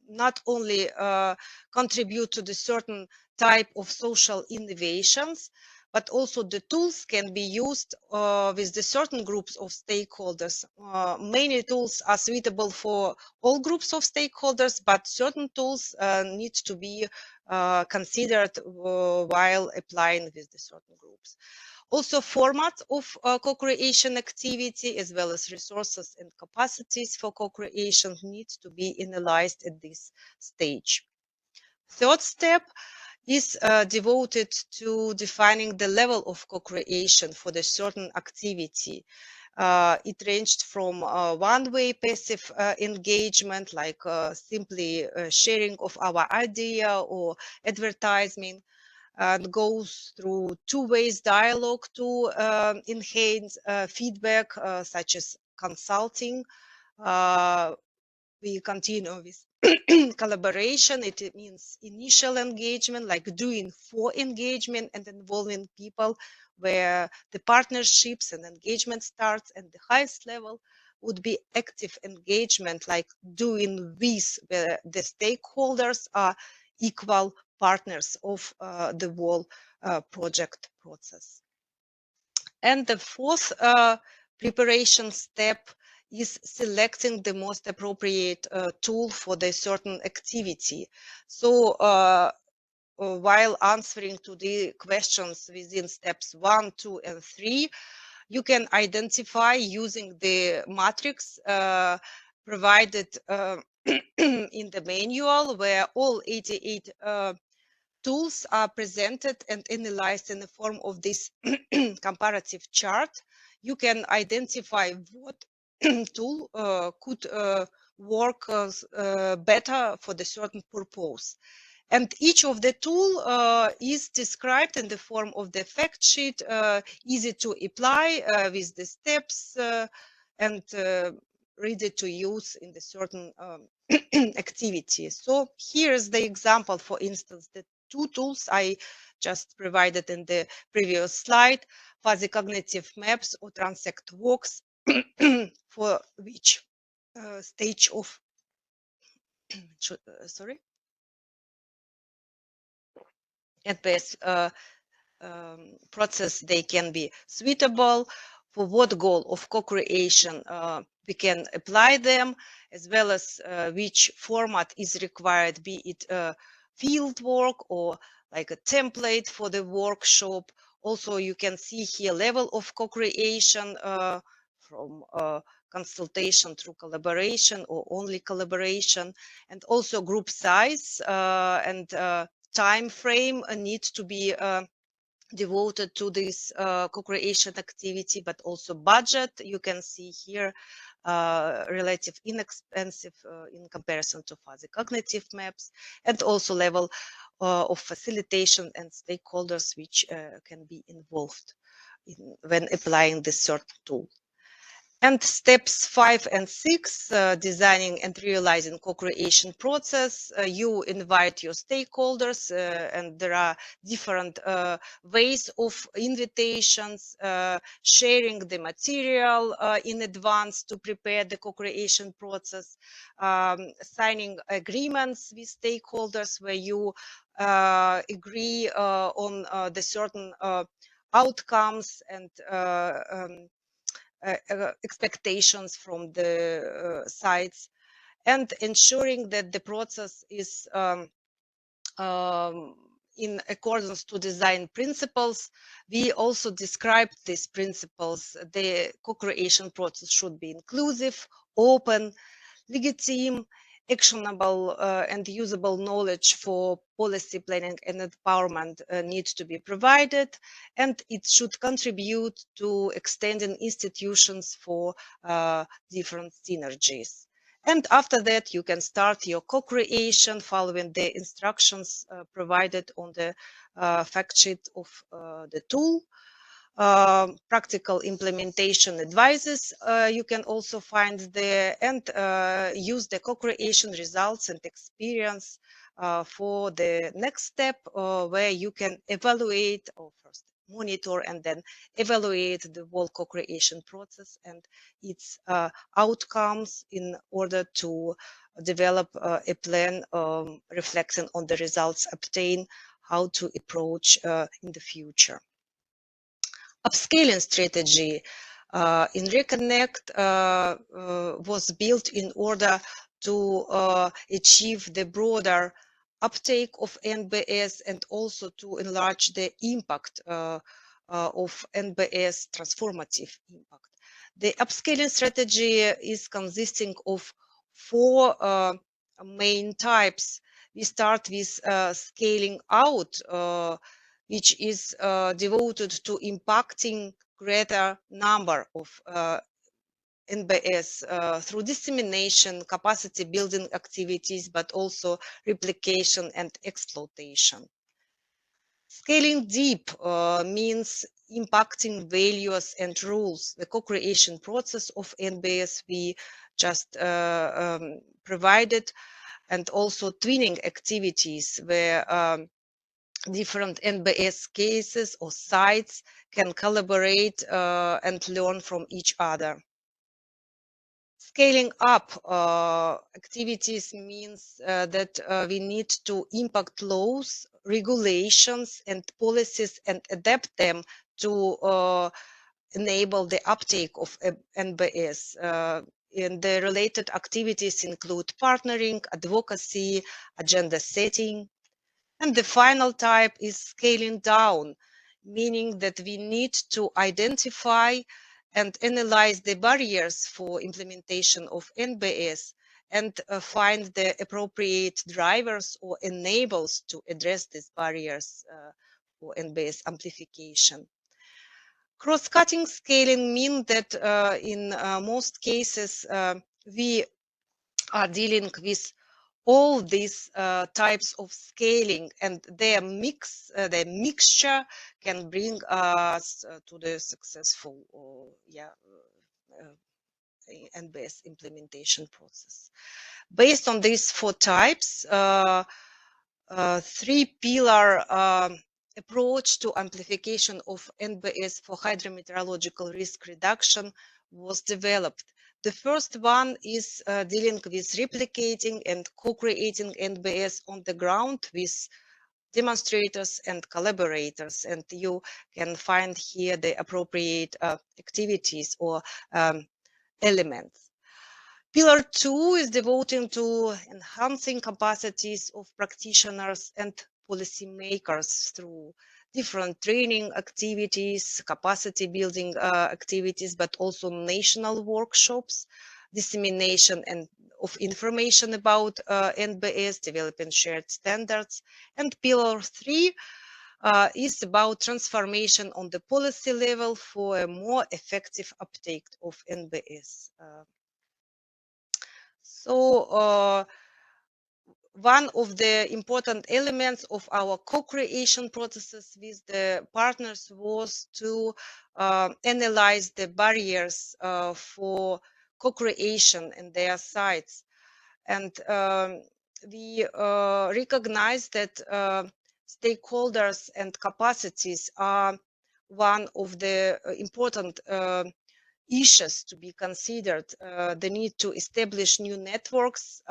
Speaker 3: not only contribute to the certain type of social innovations, but also the tools can be used with the certain groups of stakeholders. Many tools are suitable for all groups of stakeholders, but certain tools need to be considered while applying with the certain groups. Also, format of co-creation activity, as well as resources and capacities for co-creation, needs to be analyzed at this stage. Third step is devoted to defining the level of co-creation for the certain activity. It ranged from one-way passive engagement, like simply sharing of our idea or advertising, and goes through two-way dialogue to enhance feedback, such as consulting. We continue with collaboration. It means initial engagement, like doing for engagement and involving people, where the partnerships and engagement starts, and the highest level would be active engagement, like doing with where the stakeholders are equal partners of the whole project process. And the fourth preparation step is selecting the most appropriate tool for the certain activity. So while answering to the questions within steps 1, 2, and 3, you can identify using the matrix provided in the manual, where all 88 tools are presented and analyzed in the form of this comparative chart. You can identify what tool could work better for the certain purpose. And each of the tool is described in the form of the fact sheet, easy to apply with the steps and ready to use in the certain activity. So here's the example, for instance, the 2 tools I just provided in the previous slide, fuzzy cognitive maps or transect walks, for which stage of NbS process they can be suitable, for what goal of co-creation we can apply them, as well as which format is required, be it field work or like a template for the workshop. Also, you can see here level of co-creation from consultation through collaboration or only collaboration, and also group size and time frame needs to be devoted to this co-creation activity, but also budget. You can see here relative inexpensive in comparison to fuzzy cognitive maps, and also level of facilitation and stakeholders which can be involved when applying this certain tool. And steps 5 and 6, designing and realizing co-creation process. You invite your stakeholders, and there are different ways of invitations, sharing the material in advance to prepare the co-creation process, signing agreements with stakeholders where you agree on the certain outcomes and expectations from the sides, and ensuring that the process is in accordance to design principles. We also described these principles. The co-creation process should be inclusive, open, legitimate, actionable and usable knowledge for policy planning and empowerment needs to be provided, and it should contribute to extending institutions for different synergies. And after that, you can start your co-creation following the instructions provided on the fact sheet of the tool. Practical implementation advices you can also find there, and use the co-creation results and experience for the next step, where you can evaluate, or first monitor and then evaluate the whole co-creation process and its outcomes in order to develop a plan reflecting on the results obtained, how to approach in the future. Upscaling strategy in RECONECT was built in order to achieve the broader uptake of NbS and also to enlarge the impact of NbS, transformative impact. The upscaling strategy is consisting of 4 main types. We start with scaling out, which is devoted to impacting greater number of NbS through dissemination, capacity building activities, but also replication and exploitation. Scaling deep means impacting values and rules. The co-creation process of NbS we just provided, and also twinning activities where different NbS cases or sites can collaborate and learn from each other. Scaling up activities means that we need to impact laws, regulations, and policies and adapt them to enable the uptake of NbS. And the related activities include partnering, advocacy, agenda setting. And the final type is scaling down, meaning that we need to identify and analyze the barriers for implementation of NbS and find the appropriate drivers or enablers to address these barriers for NbS amplification. Cross-cutting scaling means that in most cases we are dealing with all these types of scaling, and their mixture can bring us to the successful NbS implementation process. Based on these 4 types, 3-pillar approach to amplification of NbS for hydrometeorological risk reduction was developed. The first one is dealing with replicating and co-creating NbS on the ground with demonstrators and collaborators, and you can find here the appropriate activities or elements. Pillar 2 is devoted to enhancing capacities of practitioners and policymakers through different training activities, capacity building activities, but also national workshops, dissemination of information about NbS, developing shared standards. And Pillar 3 is about transformation on the policy level for a more effective uptake of NbS. One of the important elements of our co-creation processes with the partners was to analyze the barriers for co-creation in their sites. And we recognize that stakeholders and capacities are one of the important issues to be considered. The need to establish new networks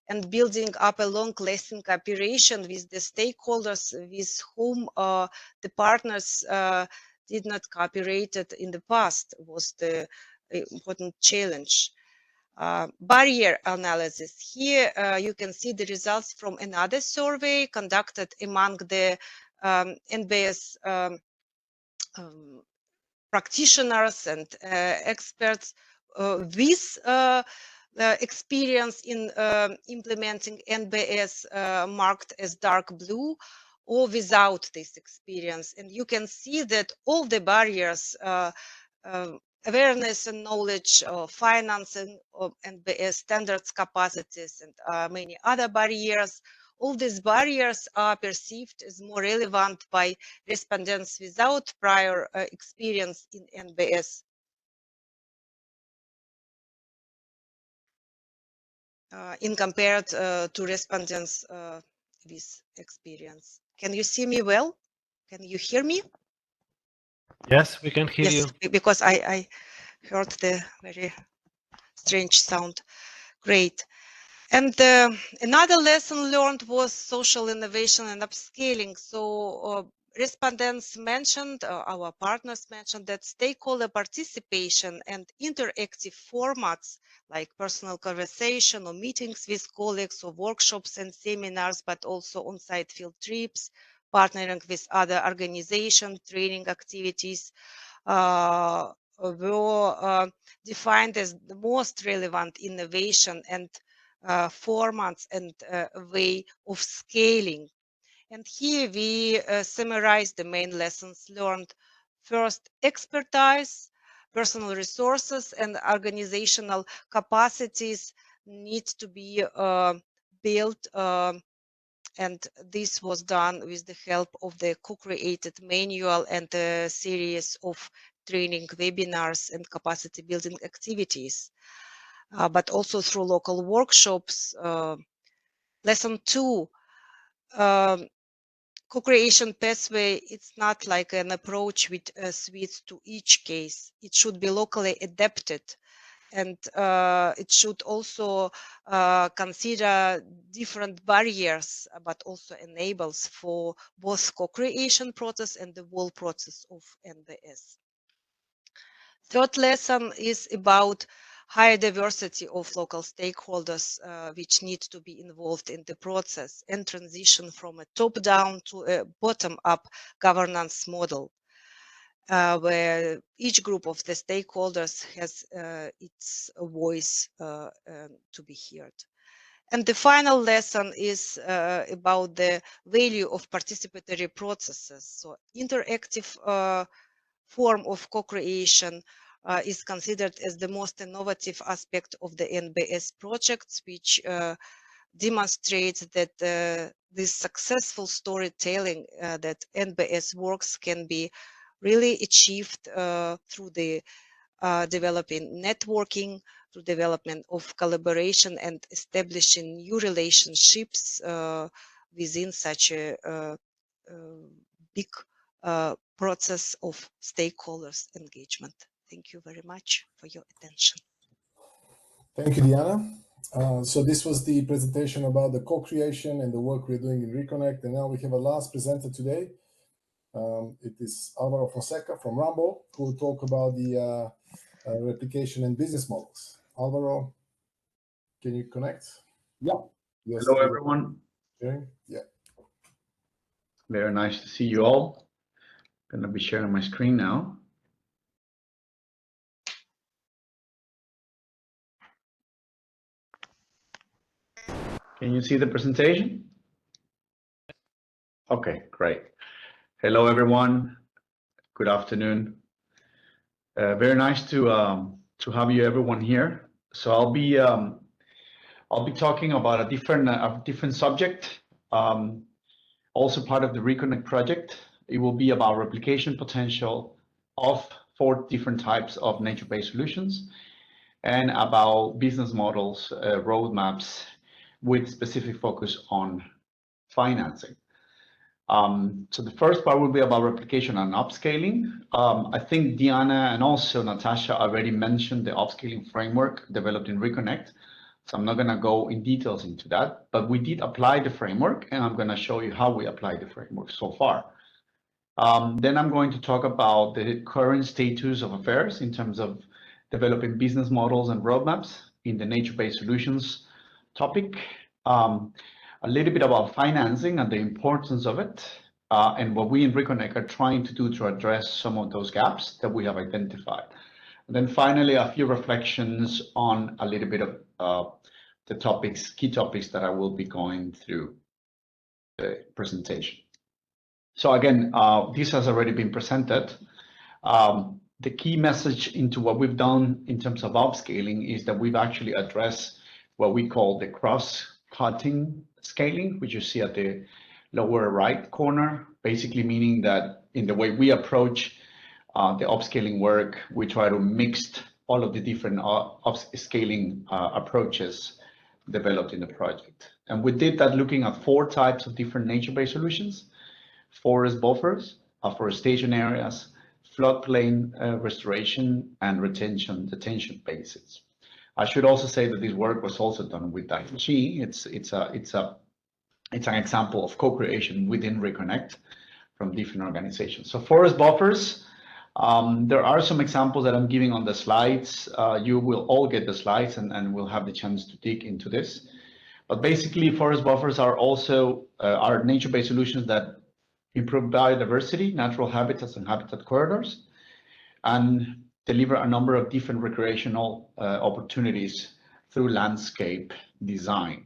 Speaker 3: and building up a long-lasting cooperation with the stakeholders with whom the partners did not cooperate in the past was the important challenge. Barrier analysis. Here you can see the results from another survey conducted among the NbS practitioners and experts with experience in implementing NbS marked as dark blue, or without this experience. And you can see that all the barriers, awareness and knowledge, financing of NbS standards, capacities, and many other barriers, all these barriers are perceived as more relevant by respondents without prior experience in NbS. In compared to respondents with experience. Can you see me well? Can you hear me?
Speaker 4: Yes, we can hear you.
Speaker 3: Because I heard the very strange sound. Great. And another lesson learned was social innovation and upscaling. So respondents mentioned, our partners mentioned, that stakeholder participation and interactive formats like personal conversation or meetings with colleagues or workshops and seminars, but also on-site field trips, partnering with other organizations, training activities, were defined as the most relevant innovation and formats and way of scaling. And here we summarize the main lessons learned. First, expertise, personal resources, and organizational capacities need to be built, and this was done with the help of the co-created manual and a series of training webinars and capacity building activities. But also through local workshops. Lesson 2, co-creation pathway, it's not like an approach with suites to each case. It should be locally adapted, and it should also consider different barriers, but also enables for both co-creation process and the whole process of NbS. Third lesson is about higher diversity of local stakeholders which need to be involved in the process and transition from a top-down to a bottom-up governance model where each group of the stakeholders has its voice to be heard. And the final lesson is about the value of participatory processes. So interactive form of co-creation is considered as the most innovative aspect of the NbS projects, which demonstrates that this successful storytelling that NbS works can be really achieved through the developing networking, through development of collaboration and establishing new relationships within such a big process of stakeholders engagement. Thank you very much for your attention.
Speaker 1: Thank you, Diana. So this was the presentation about the co-creation and the work we're doing in RECONECT. And now we have a last presenter today. It is Alvaro Fonseca from Rambo, who will talk about the replication and business models. Alvaro, can you connect?
Speaker 5: Yeah.
Speaker 1: Yes.
Speaker 5: Hello, everyone.
Speaker 1: Yeah.
Speaker 5: Very nice to see you all. Going to be sharing my screen now. Can you see the presentation? Okay, great. Hello, everyone. Good afternoon. Very nice to have you, everyone, here. So I'll be talking about a different subject. Also part of the RECONECT project. It will be about replication potential of 4 different types of nature-based solutions, and about business models, roadmaps, with specific focus on financing. So the first part will be about replication and upscaling. I think Diana and also Natasha already mentioned the upscaling framework developed in RECONECT. So I'm not going to go in details into that, but we did apply the framework, and I'm going to show you how we applied the framework so far. Then I'm going to talk about the current status of affairs in terms of developing business models and roadmaps in the nature-based solutions topic. A little bit about financing and the importance of it, and what we in RECONECT are trying to do to address some of those gaps that we have identified. And then finally, a few reflections on a little bit of the key topics that I will be going through the presentation. So again, this has already been presented. The key message into what we've done in terms of upscaling is that we've actually addressed what we call the cross-cutting scaling, which you see at the lower right corner, basically meaning that in the way we approach the upscaling work, we try to mix all of the different upscaling approaches developed in the project. And we did that looking at 4 types of different nature-based solutions: forest buffers, afforestation areas, floodplain restoration, and detention basins. I should also say that this work was also done with Dai-Chi. It's an example of co-creation within RECONECT from different organizations. So forest buffers, there are some examples that I'm giving on the slides. You will all get the slides, and we'll have the chance to dig into this. But basically, forest buffers are also are nature-based solutions that improve biodiversity, natural habitats, and habitat corridors, and deliver a number of different recreational opportunities through landscape design.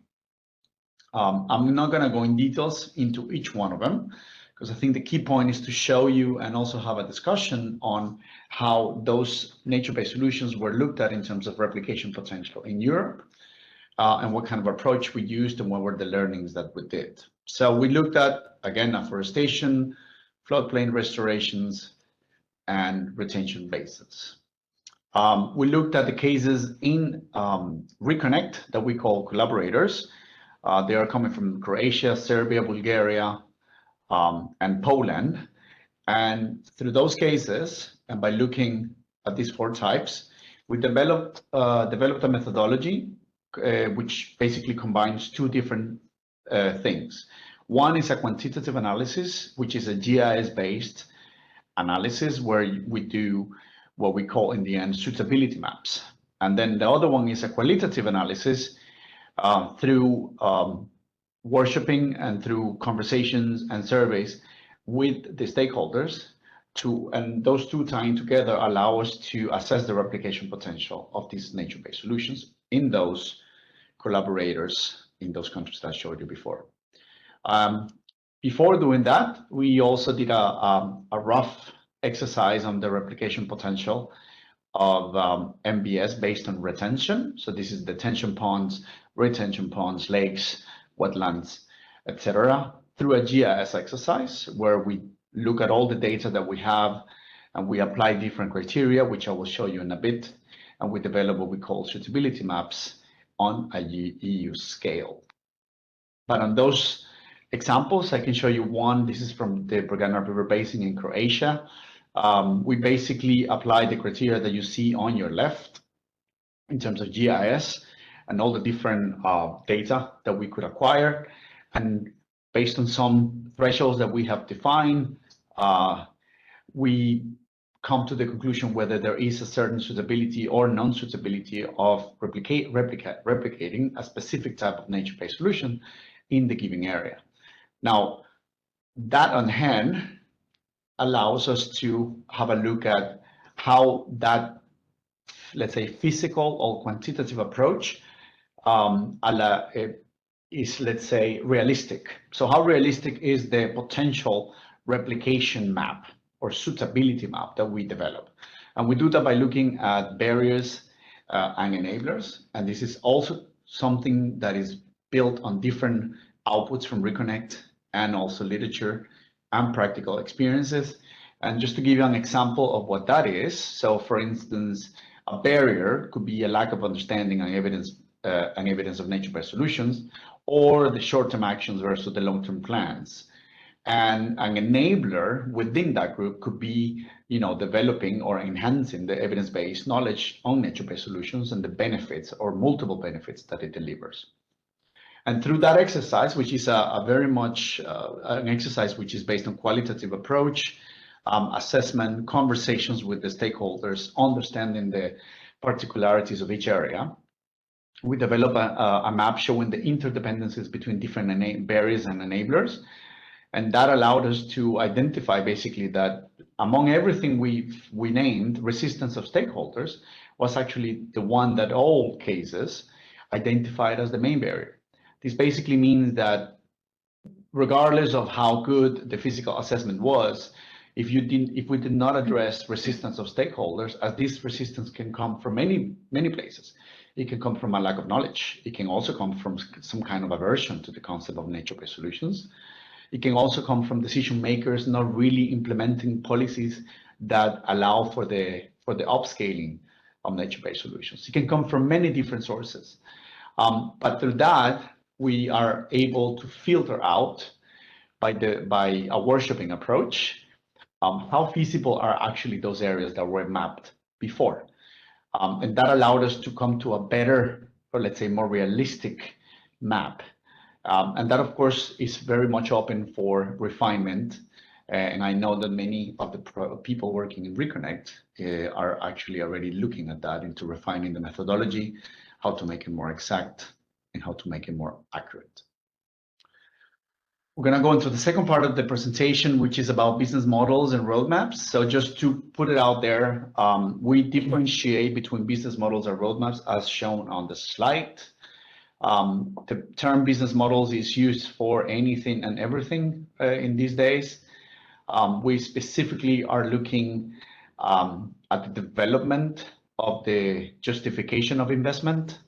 Speaker 5: I'm not going to go in details into each one of them, because I think the key point is to show you and also have a discussion on how those nature-based solutions were looked at in terms of replication potential in Europe, and what kind of approach we used and what were the learnings that we did. So we looked at, again, afforestation, floodplain restorations, and retention basins. We looked at the cases in RECONECT that we call collaborators. They are coming from Croatia, Serbia, Bulgaria, and Poland. And through those cases, and by looking at these 4 types, we developed a methodology which basically combines 2 different things. One is a quantitative analysis, which is a GIS-based analysis where we do what we call in the end suitability maps. And then the other one is a qualitative analysis through workshopping and through conversations and surveys with the stakeholders, and those 2 tying together allow us to assess the replication potential of these nature-based solutions in those collaborators in those countries that I showed you before. Before doing that, we also did a rough exercise on the replication potential of NbS based on retention. So this is detention ponds, retention ponds, lakes, wetlands, etc., through a GIS exercise where we look at all the data that we have and we apply different criteria, which I will show you in a bit, and we develop what we call suitability maps on a EU scale. But on those examples, I can show you one. This is from the Dragana River Basin in Croatia. We basically apply the criteria that you see on your left in terms of GIS, and all the different data that we could acquire. And based on some thresholds that we have defined, we come to the conclusion whether there is a certain suitability or non-suitability of replicating a specific type of nature-based solution in the given area. Now, that on hand allows us to have a look at how that, let's say, physical or quantitative approach is, let's say, realistic. So how realistic is the potential replication map or suitability map that we develop? And we do that by looking at barriers and enablers. And this is also something that is built on different outputs from RECONECT and also literature and practical experiences. And just to give you an example of what that is, so for instance, a barrier could be a lack of understanding and evidence of nature-based solutions, or the short-term actions versus the long-term plans. And an enabler within that group could be, developing or enhancing the evidence-based knowledge on nature-based solutions and the benefits or multiple benefits that it delivers. And through that exercise, which is a very much an exercise which is based on qualitative approach, assessment, conversations with the stakeholders, understanding the particularities of each area, we develop a map showing the interdependencies between different barriers and enablers. And that allowed us to identify basically that among everything we named, resistance of stakeholders was actually the one that all cases identified as the main barrier. This basically means that regardless of how good the physical assessment was, if we did not address resistance of stakeholders, as this resistance can come from many places. It can come from a lack of knowledge. It can also come from some kind of aversion to the concept of nature-based solutions. It can also come from decision makers not really implementing policies that allow for the upscaling of nature-based solutions. It can come from many different sources. But through that, we are able to filter out by a workshopping approach how feasible are actually those areas that were mapped before. And that allowed us to come to a better, or let's say more realistic map. And that, of course, is very much open for refinement. And I know that many of the people working in RECONECT are actually already looking at that into refining the methodology, how to make it more exact, and how to make it more accurate. We're going to go into the second part of the presentation, which is about business models and roadmaps. So just to put it out there, we differentiate between business models and roadmaps as shown on the slide. The term business models is used for anything and everything in these days. We specifically are looking at the development of the justification of investment.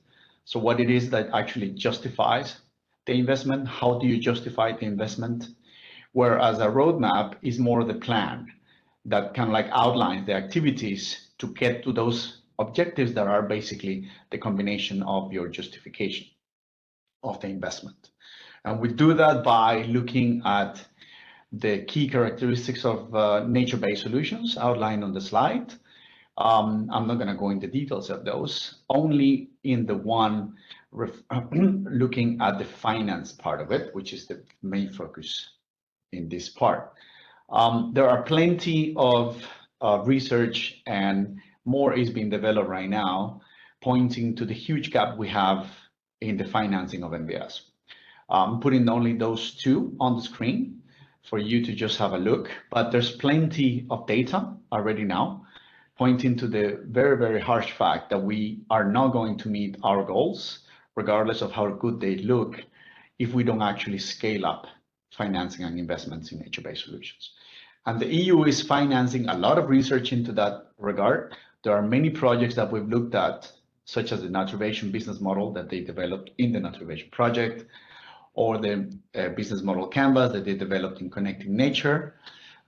Speaker 5: So what it is that actually justifies the investment, how do you justify the investment? Whereas a roadmap is more the plan that kind of like outlines the activities to get to those objectives that are basically the combination of your justification of the investment. And we do that by looking at the key characteristics of nature-based solutions outlined on the slide. I'm not going to go into details of those, only in the one looking at the finance part of it, which is the main focus in this part. There are plenty of research, and more is being developed right now, pointing to the huge gap we have in the financing of NbS. I'm putting only those two on the screen for you to just have a look, but there's plenty of data already now pointing to the very, very harsh fact that we are not going to meet our goals, regardless of how good they look, if we don't actually scale up financing and investments in nature-based solutions. And the EU is financing a lot of research into that regard. There are many projects that we've looked at, such as the Naturvation business model that they developed in the Naturvation project, or the business model canvas that they developed in Connecting Nature.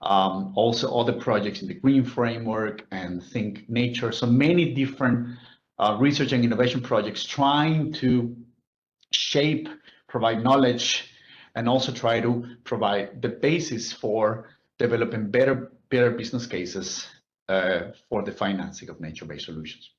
Speaker 5: Also other projects in the Green Framework and Think Nature. So many different research and innovation projects trying to shape, provide knowledge, and also try to provide the basis for developing better business cases for the financing of nature-based solutions.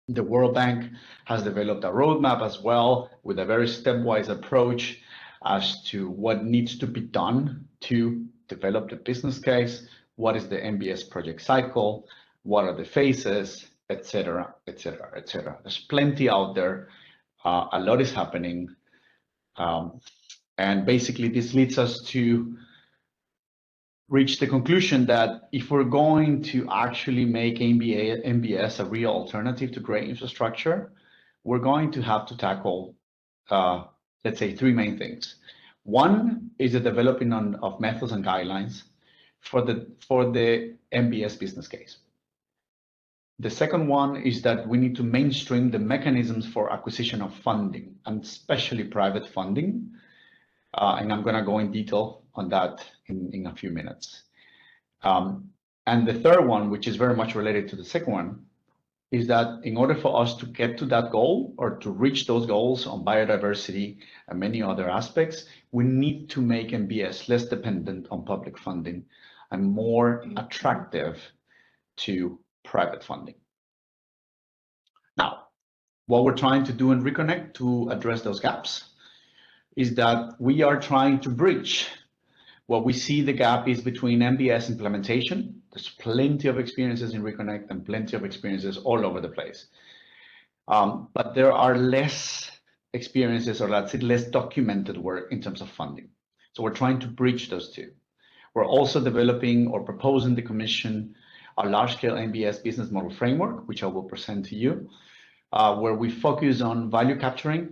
Speaker 5: The World Bank has developed a roadmap as well with a very stepwise approach as to what needs to be done to develop the business case, what is the NbS project cycle, what are the phases, etc., etc., etc. There's plenty out there. A lot is happening. And basically, this leads us to reach the conclusion that if we're going to actually make NbS a real alternative to gray infrastructure, we're going to have to tackle, let's say, three main things. One is the developing of methods and guidelines for the NbS business case. The second one is that we need to mainstream the mechanisms for acquisition of funding, and especially private funding. And I'm going to go in detail on that in a few minutes. And the third one, which is very much related to the second one, is that in order for us to get to that goal or to reach those goals on biodiversity and many other aspects, we need to make NbS less dependent on public funding and more attractive to private funding. Now, what we're trying to do in RECONECT to address those gaps is that we are trying to bridge what we see the gap is between NbS implementation. There's plenty of experiences in RECONECT and plenty of experiences all over the place. But there are less experiences, or let's say less documented work in terms of funding. So we're trying to bridge those two. We're also developing or proposing the Commission a large-scale NbS business model framework, which I will present to you, where we focus on value capturing,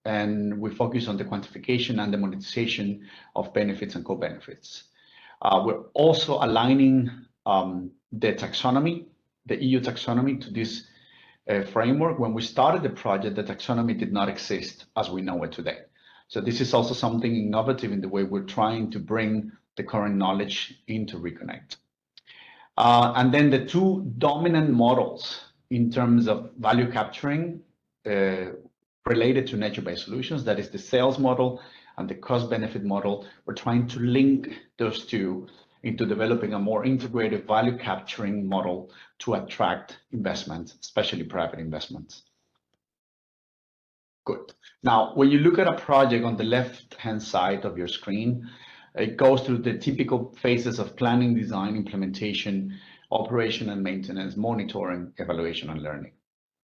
Speaker 5: and we focus on the quantification and the monetization of benefits and co-benefits. We're also aligning the taxonomy, the EU taxonomy, to this framework. When we started the project, the taxonomy did not exist as we know it today. So this is also something innovative in the way we're trying to bring the current knowledge into RECONECT. And then the two dominant models in terms of value capturing related to nature-based solutions, that is the sales model and the cost-benefit model. We're trying to link those two into developing a more integrated value capturing model to attract investments, especially private investments. Good. Now, when you look at a project on the left-hand side of your screen, it goes through the typical phases of planning, design, implementation, operation and maintenance, monitoring, evaluation, and learning.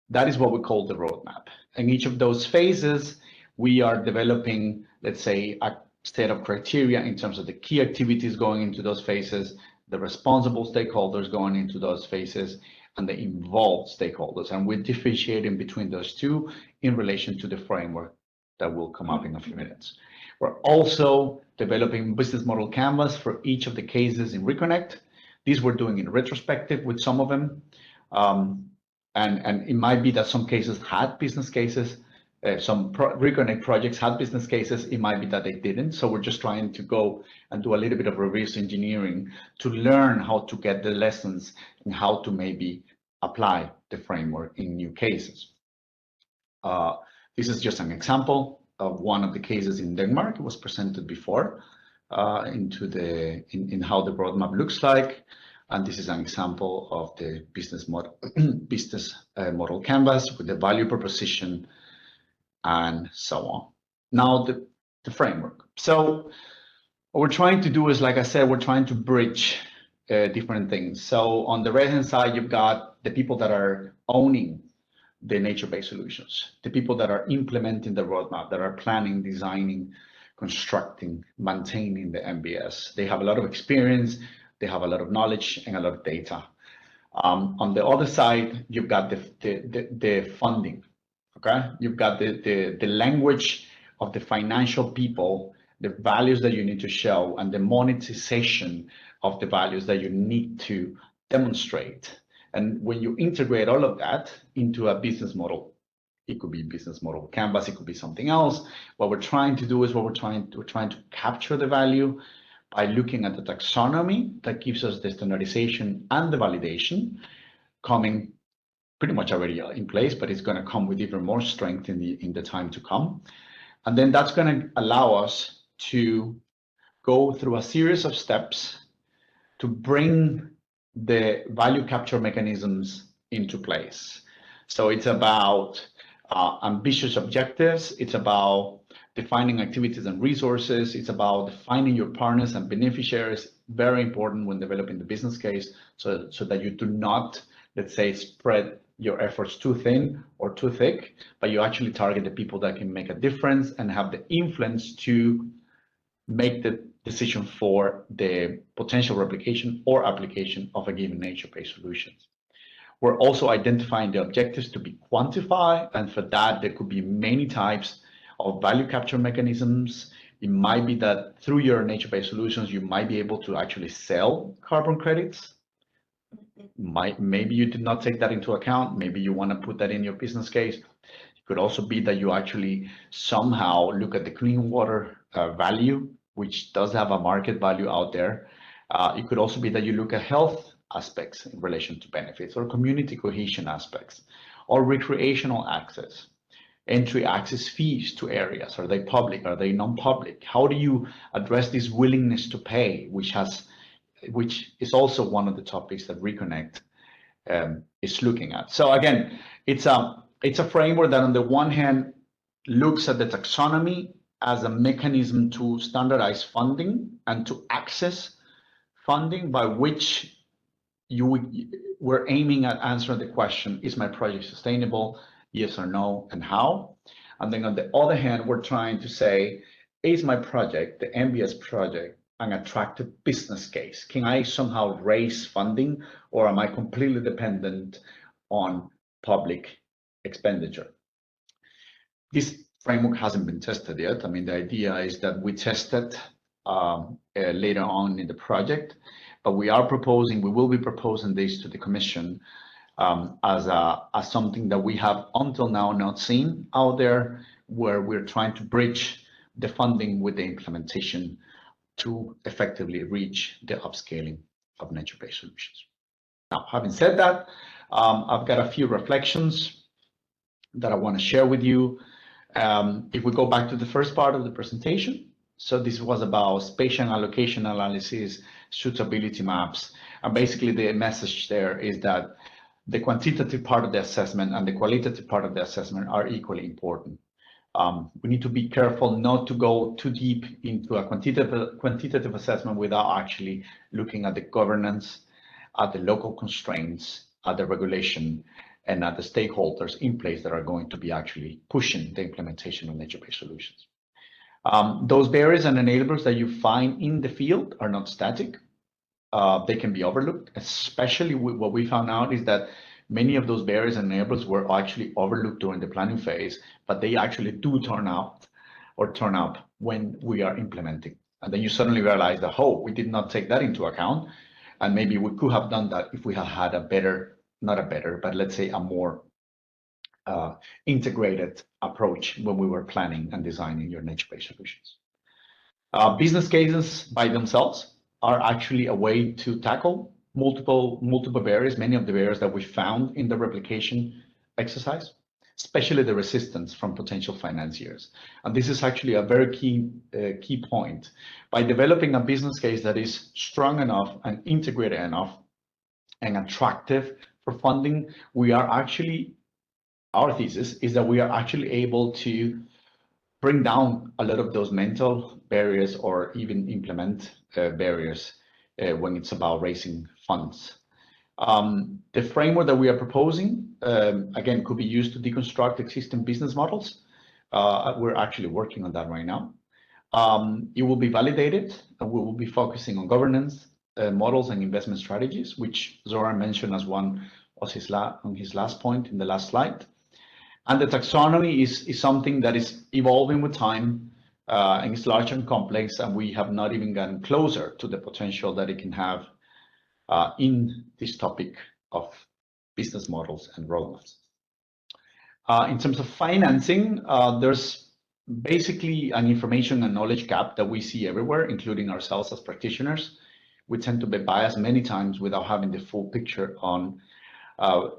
Speaker 5: That is what we call the roadmap. In each of those phases, we are developing, let's say, a set of criteria in terms of the key activities going into those phases, the responsible stakeholders going into those phases, and the involved stakeholders. And we're differentiating between those two in relation to the framework that will come up in a few minutes. We're also developing business model canvas for each of the cases in RECONECT. These we're doing in retrospective with some of them. And it might be that some cases had business cases, some RECONECT projects had business cases, it might be that they didn't. So we're just trying to go and do a little bit of reverse engineering to learn how to get the lessons and how to maybe apply the framework in new cases. This is just an example of one of the cases in Denmark. It was presented before in how the roadmap looks like. And this is an example of the business model canvas with the value proposition and so on. Now the framework. So what we're trying to do is, like I said, we're trying to bridge different things. So on the right-hand side, you've got the people that are owning the nature-based solutions, the people that are implementing the roadmap, that are planning, designing, constructing, maintaining the NbS. They have a lot of experience. They have a lot of knowledge and a lot of data. On the other side, you've got the funding. Okay, you've got the language of the financial people, the values that you need to show, and the monetization of the values that you need to demonstrate. And when you integrate all of that into a business model, it could be business model canvas, it could be something else. What we're trying to do is we're trying to capture the value by looking at the taxonomy that gives us the standardization and the validation coming pretty much already in place, but it's going to come with even more strength in the time to come. And then that's going to allow us to go through a series of steps to bring the value capture mechanisms into place. So it's about ambitious objectives. It's about defining activities and resources. It's about defining your partners and beneficiaries. Very important when developing the business case, so that you do not, let's say, spread your efforts too thin or too thick, but you actually target the people that can make a difference and have the influence to make the decision for the potential replication or application of a given nature-based solution. We're also identifying the objectives to be quantified, and for that there could be many types of value capture mechanisms. It might be that through your nature-based solutions you might be able to actually sell carbon credits. Maybe you did not take that into account. Maybe you want to put that in your business case. It could also be that you actually somehow look at the clean water value, which does have a market value out there. It could also be that you look at health aspects in relation to benefits, or community cohesion aspects, or recreational access, entry access fees to areas. Are they public? Are they non-public? How do you address this willingness to pay, which is also one of the topics that RECONECT is looking at. So again, it's a framework that on the one hand looks at the taxonomy as a mechanism to standardize funding and to access funding, by which we're aiming at answering the question, is my project sustainable? Yes or no, and how? And then on the other hand, we're trying to say, is my project, the NbS project, an attractive business case? Can I somehow raise funding, or am I completely dependent on public expenditure? This framework hasn't been tested yet. I mean, the idea is that we test it later on in the project, but we will be proposing this to the Commission as something that we have until now not seen out there, where we're trying to bridge the funding with the implementation to effectively reach the upscaling of nature-based solutions. Now, having said that, I've got a few reflections that I want to share with you. If we go back to the first part of the presentation, so this was about spatial allocation analysis, suitability maps, and basically the message there is that the quantitative part of the assessment and the qualitative part of the assessment are equally important. We need to be careful not to go too deep into a quantitative assessment without actually looking at the governance, at the local constraints, at the regulation, and at the stakeholders in place that are going to be actually pushing the implementation of nature-based solutions. Those barriers and enablers that you find in the field are not static. They can be overlooked, especially what we found out is that many of those barriers and enablers were actually overlooked during the planning phase, but they actually do turn up when we are implementing. And then you suddenly realize that, oh, we did not take that into account. And maybe we could have done that if we had had but let's say a more integrated approach when we were planning and designing your nature-based solutions. Business cases by themselves are actually a way to tackle multiple barriers, many of the barriers that we found in the replication exercise, especially the resistance from potential financiers. And this is actually a very key point. By developing a business case that is strong enough and integrated enough and attractive for funding, our thesis is that we are actually able to bring down a lot of those mental barriers or even implement barriers when it's about raising funds. The framework that we are proposing, again, could be used to deconstruct existing business models. We're actually working on that right now. It will be validated, and we will be focusing on governance, models and investment strategies, which Zoran mentioned as one of on his last point in the last slide. And the taxonomy is something that is evolving with time, and it's large and complex, and we have not even gotten closer to the potential that it can have in this topic of business models and roadmaps. In terms of financing, there's basically an information and knowledge gap that we see everywhere, including ourselves as practitioners. We tend to be biased many times without having the full picture on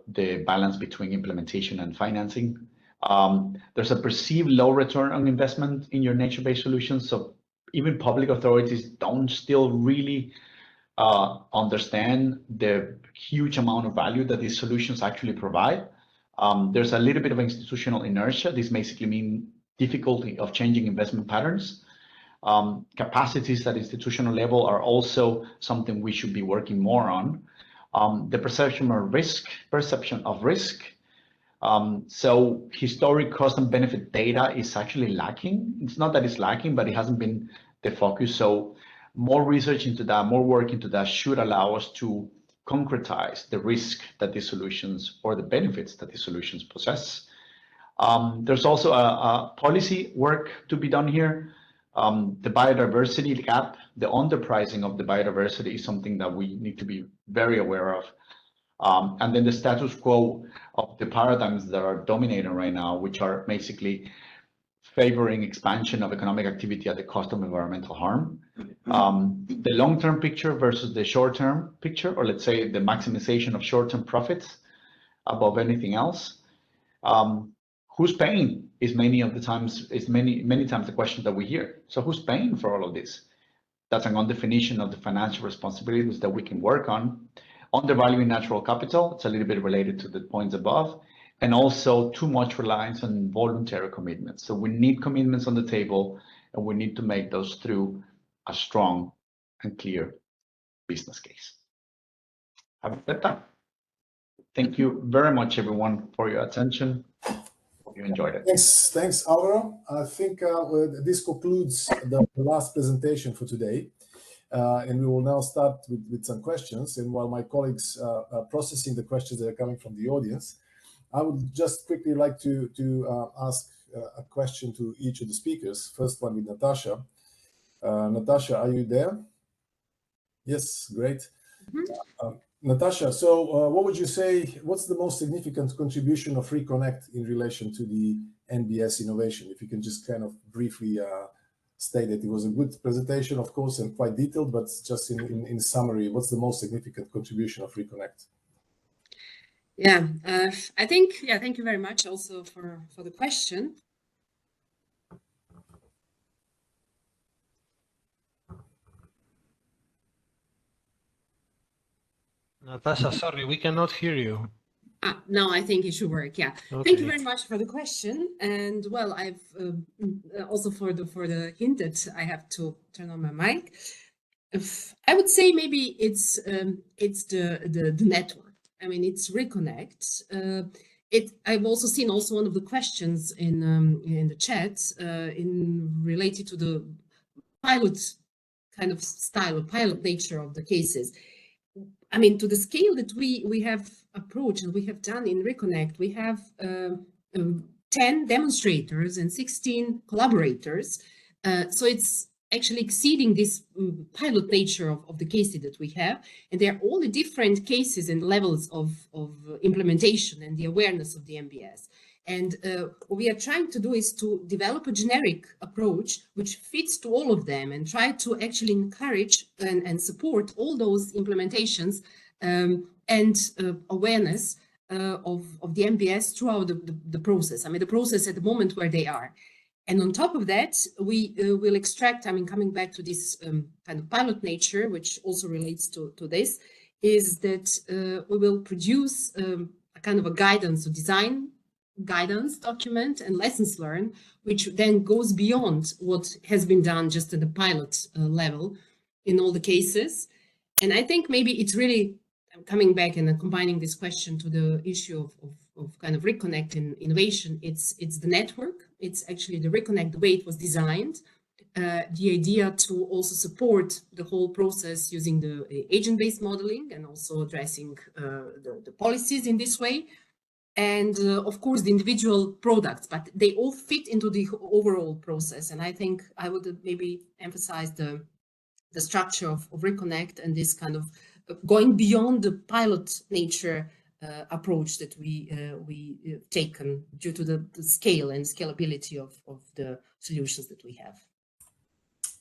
Speaker 5: the balance between implementation and financing. There's a perceived low return on investment in your nature-based solutions. So even public authorities don't still really understand the huge amount of value that these solutions actually provide. There's a little bit of institutional inertia. This basically means difficulty of changing investment patterns. Capacities at institutional level are also something we should be working more on. The perception of risk. So historic cost and benefit data is actually lacking. It's not that it's lacking, but it hasn't been the focus. So more research into that, more work into that should allow us to concretize the risk that these solutions or the benefits that these solutions possess. There's also a policy work to be done here. The biodiversity gap, the underpricing of the biodiversity is something that we need to be very aware of. And then the status quo of the paradigms that are dominating right now, which are basically favoring expansion of economic activity at the cost of environmental harm. The long-term picture versus the short-term picture, or let's say the maximization of short-term profits above anything else. Who's paying is many times the question that we hear. So who's paying for all of this? That's an undefinition of the financial responsibilities that we can work on. Undervaluing natural capital, it's a little bit related to the points above, and also too much reliance on voluntary commitments. So we need commitments on the table, and we need to make those through a strong and clear business case. Have a good time. Thank you very much, everyone, for your attention. Hope you enjoyed it.
Speaker 1: Thanks, Alvaro. I think this concludes the last presentation for today. And we will now start with some questions. And while my colleagues are processing the questions that are coming from the audience, I would just quickly like to ask a question to each of the speakers. First one with Natasha. Natasha, are you there? Yes, great. Natasha, so what would you say, what's the most significant contribution of RECONECT in relation to the NbS innovation? If you can just kind of briefly state it. It was a good presentation, of course, and quite detailed, but just in summary, what's the most significant contribution of RECONECT?
Speaker 2: Yeah, I think, thank you very much also for the question.
Speaker 4: Natasha, sorry, we cannot hear you.
Speaker 2: Now I think it should work. Yeah.
Speaker 4: Okay.
Speaker 2: Thank you very much for the question. And well, I've also for the hint that I have to turn on my mic. I would say maybe it's the network. I mean, it's RECONECT. I've also seen one of the questions in the chat in related to the pilot kind of style or pilot nature of the cases. I mean, to the scale that we have approached and we have done in RECONECT, we have 10 demonstrators and 16 collaborators. So it's actually exceeding this pilot nature of the cases that we have. And they're all the different cases and levels of implementation and the awareness of the NbS. And what we are trying to do is to develop a generic approach which fits to all of them and try to actually encourage and support all those implementations and awareness of the NbS throughout the process. I mean, the process at the moment where they are. And on top of that, we will extract, I mean, coming back to this kind of pilot nature, which also relates to this, is that we will produce a kind of a guidance or design guidance document and lessons learned, which then goes beyond what has been done just at the pilot level in all the cases. And I think maybe it's really coming back and combining this question to the issue of kind of RECONECT and innovation. It's the network. It's actually the RECONECT, the way it was designed. The idea to also support the whole process using the agent-based modeling and also addressing the policies in this way. And of course, the individual products, but they all fit into the overall process. And I think I would maybe emphasize the structure of RECONECT and this kind of going beyond the pilot nature approach that we taken due to the scale and scalability of the solutions that we have.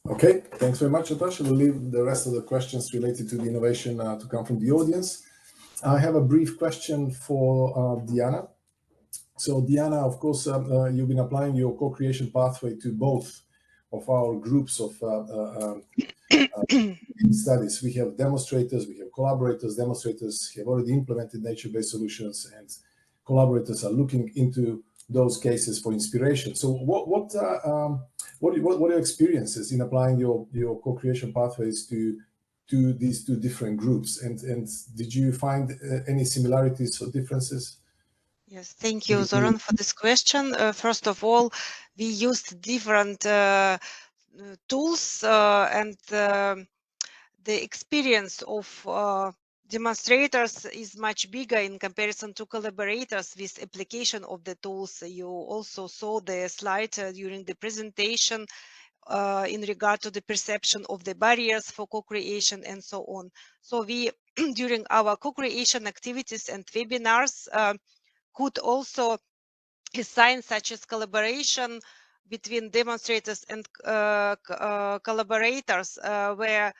Speaker 1: Okay, thanks very much, Natasha. We'll leave the rest of the questions related to the innovation to come from the audience. I have a brief question for Diana. So Diana, of course, you've been applying your co-creation pathway to both of our groups of studies. We have demonstrators, we have collaborators. Demonstrators have already implemented nature-based solutions, and collaborators are looking into those cases for inspiration. So what are your experiences in applying your co-creation pathways to these two different groups, and did you find any similarities or differences?
Speaker 3: Yes, thank you, Zoran, for this question. First of all, we used different tools, and the experience of demonstrators is much bigger in comparison to collaborators with application of the tools. You also saw the slide during the presentation in regard to the perception of the barriers for co-creation and so on. So we, during our co-creation activities and webinars, could also assign such as collaboration between demonstrators and collaborators, where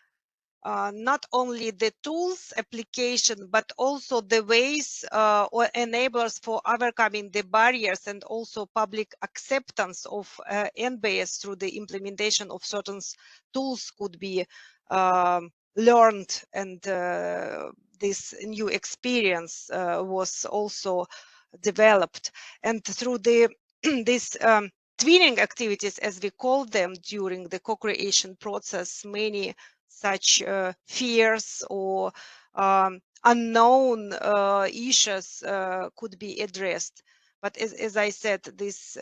Speaker 3: not only the tools application, but also the ways or enablers for overcoming the barriers, and also public acceptance of NbS through the implementation of certain tools could be learned, and this new experience was also developed. And through the this twinning activities, as we call them, during the co-creation process, many such fears or unknown issues could be addressed. But as I said, this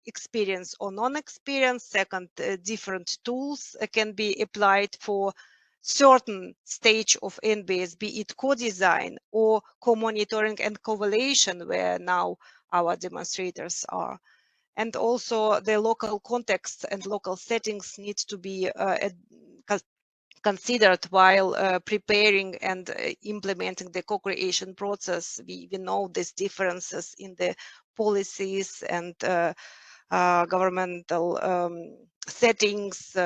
Speaker 3: experience or non-experience, second, different tools can be applied for certain stage of NbS, be it co-design or co-monitoring and co-evaluation, where now our demonstrators are. And also the local context and local settings need to be considered while preparing and implementing the co-creation process. We know these differences in the policies and governmental settings,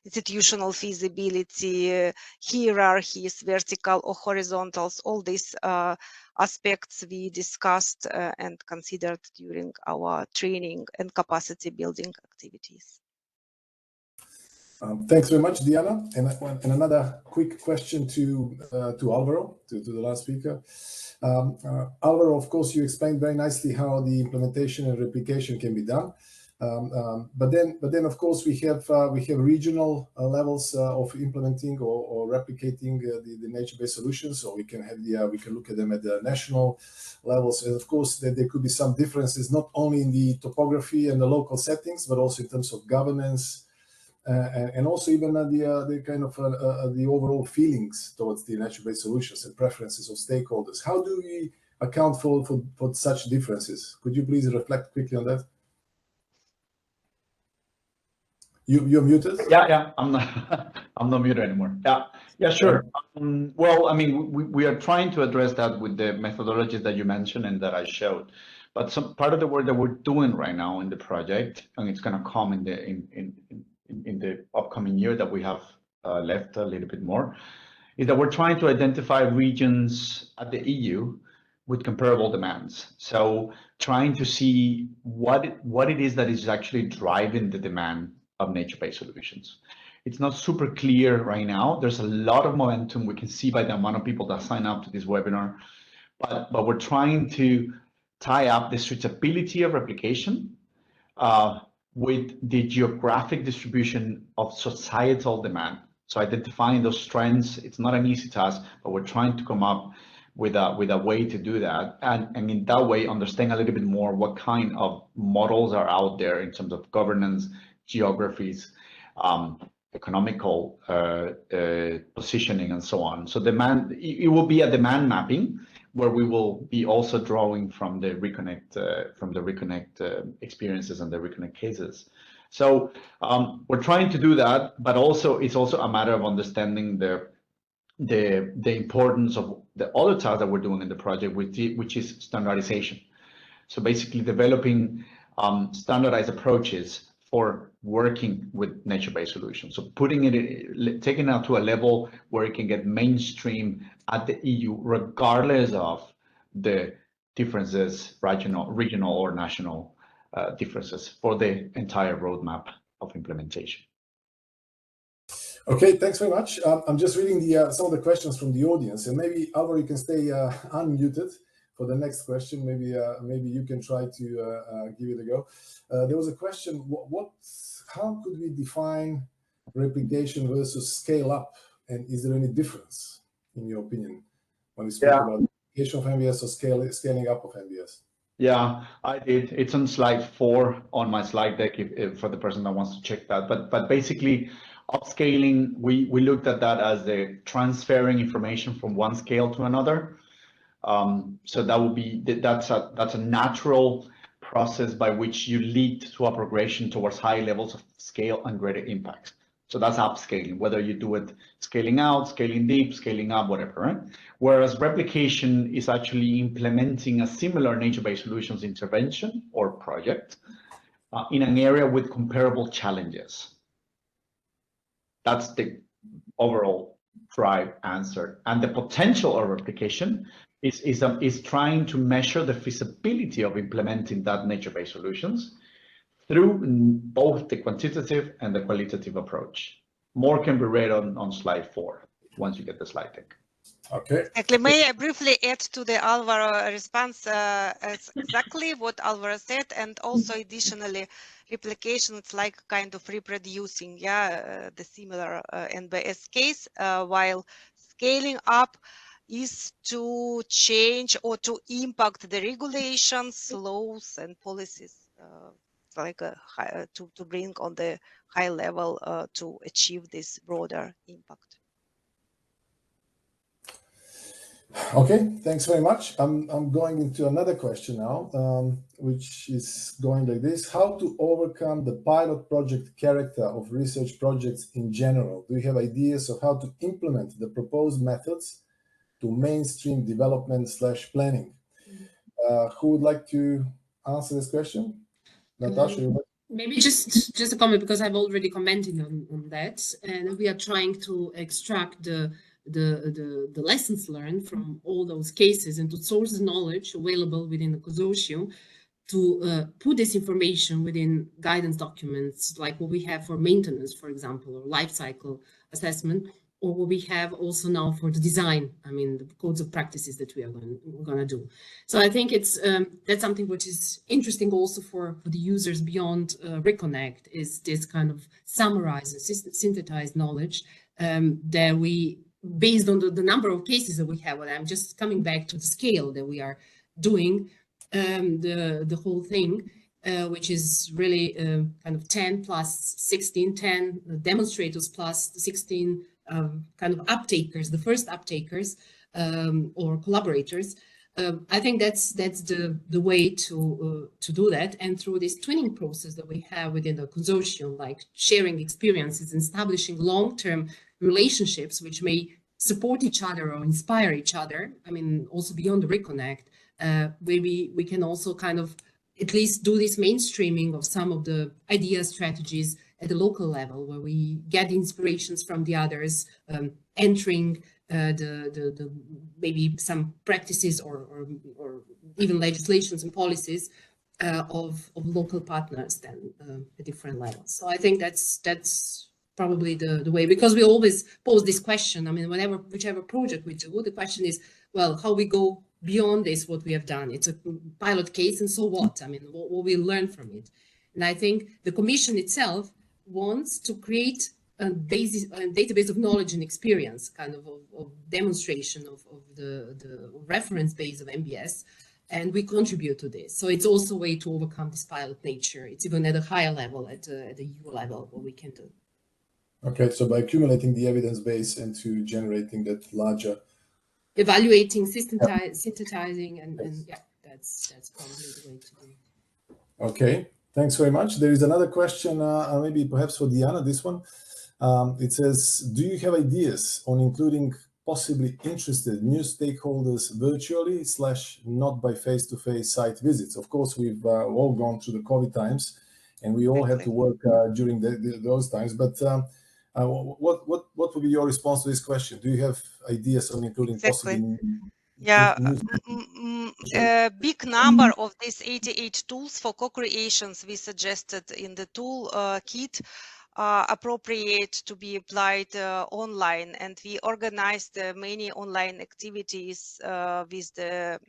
Speaker 3: institutional feasibility, hierarchies, vertical or horizontals. All these aspects we discussed and considered during our training and capacity building activities.
Speaker 1: Thanks very much, Diana. And another quick question to Alvaro, to the last speaker. Alvaro, of course, you explained very nicely how the implementation and replication can be done. But then, of course, we have regional levels of implementing or replicating the nature-based solutions. So we can look at them at the national levels, and of course, there could be some differences not only in the topography and the local settings, but also in terms of governance. And also even the kind of the overall feelings towards the nature-based solutions and preferences of stakeholders. How do we account for such differences? Could you please reflect quickly on that? You're muted.
Speaker 5: Yeah, I'm not muted anymore. Yeah, sure. Well, I mean, we are trying to address that with the methodologies that you mentioned and that I showed. But some part of the work that we're doing right now in the project, and it's going to come in the upcoming year that we have left a little bit more, is that we're trying to identify regions at the EU with comparable demands. So trying to see what it is that is actually driving the demand of nature-based solutions. It's not super clear right now. There's a lot of momentum we can see by the amount of people that sign up to this webinar, but we're trying to tie up the suitability of replication with the geographic distribution of societal demand. So identifying those trends, it's not an easy task, but we're trying to come up with a way to do that. And in that way, understand a little bit more what kind of models are out there in terms of governance, geographies, economical positioning, and so on. So it will be a demand mapping, where we will be also drawing from the RECONECT experiences and the RECONECT cases. So we're trying to do that, but also it's also a matter of understanding the importance of the other task that we're doing in the project, which is standardization. So basically developing standardized approaches for working with nature-based solutions. So taking it out to a level where it can get mainstream at the EU, regardless of the differences, regional or national differences for the entire roadmap of implementation.
Speaker 1: Okay, thanks very much. I'm just reading some of the questions from the audience, and maybe Alvaro, you can stay unmuted. for the next question. Maybe you can try to give it a go. There was a question: how could we define replication versus scale up, and is there any difference in your opinion when we speak about replication of NbS or scaling up of NbS?
Speaker 5: Yeah, I did. It's on slide 4 on my slide deck if for the person that wants to check that. But basically, upscaling, we looked at that as the transferring information from one scale to another. So that would be that's a natural process by which you lead to a progression towards high levels of scale and greater impact. So that's upscaling, whether you do it scaling out, scaling deep, scaling up, whatever, right? Whereas replication is actually implementing a similar nature-based solutions intervention or project in an area with comparable challenges. That's the overall drive answer. And the potential of replication is trying to measure the feasibility of implementing that nature-based solutions through both the quantitative and the qualitative approach. More can be read on slide 4 once you get the slide deck.
Speaker 1: Okay.
Speaker 3: Exactly. May I briefly add to the Alvaro response exactly what Alvaro said, and also additionally, replication, it's like kind of reproducing, the similar NbS case, while scaling up is to change or to impact the regulations, laws, and policies. Like to bring on the high level to achieve this broader impact.
Speaker 1: Okay, thanks very much. I'm going into another question now, which is going like this: how to overcome the pilot project character of research projects in general? Do you have ideas of how to implement the proposed methods to mainstream development / planning? Who would like to answer this question? Natasha,
Speaker 2: maybe just a comment, because I've already commented on that, and we are trying to extract the lessons learned from all those cases and to source knowledge available within the consortium to put this information within guidance documents, like what we have for maintenance, for example, or life cycle assessment, or what we have also now for the design, the codes of practices that we are going to do. So I think it's that's something which is interesting also for the users beyond RECONECT, is this kind of summarized and synthesized knowledge that we, based on the number of cases that we have, and I'm just coming back to the scale that we are doing the whole thing, which is really kind of 10 plus 16, 10 demonstrators plus 16 kind of uptakers, the first uptakers or collaborators. I think that's the way to do that. And through this twinning process that we have within the consortium, like sharing experiences and establishing long-term relationships which may support each other or inspire each other, also beyond the RECONECT, maybe we can also kind of at least do this mainstreaming of some of the ideas, strategies at the local level, where we get inspirations from the others, entering the maybe some practices or even legislations and policies of local partners then at different levels. So I think that's probably the way, because we always pose this question. Whichever project we do, the question is, well, how we go beyond this, what we have done. It's a pilot case, and so what? What we learn from it. And I think the Commission itself wants to create a database of knowledge and experience, kind of demonstration of the reference base of NbS, and we contribute to this. So it's also a way to overcome this pilot nature. It's even at a higher level, at the EU level, what we can do. Okay, so by accumulating the evidence base and to generating that larger... Evaluating, synthesizing, and yeah, that's probably the way to do it. Okay, thanks very much. There is another question, maybe perhaps for Diana, this one. It says, do you have ideas on including possibly interested new stakeholders virtually / not by face-to-face site visits? Of course, we've all gone through the COVID times, and we all had to work during those times, but what would be your response to this question? Do you have ideas on including possibly...
Speaker 3: Yeah, a big number of these 88 tools for co-creations we suggested in the tool kit appropriate to be applied online, and we organized many online activities with the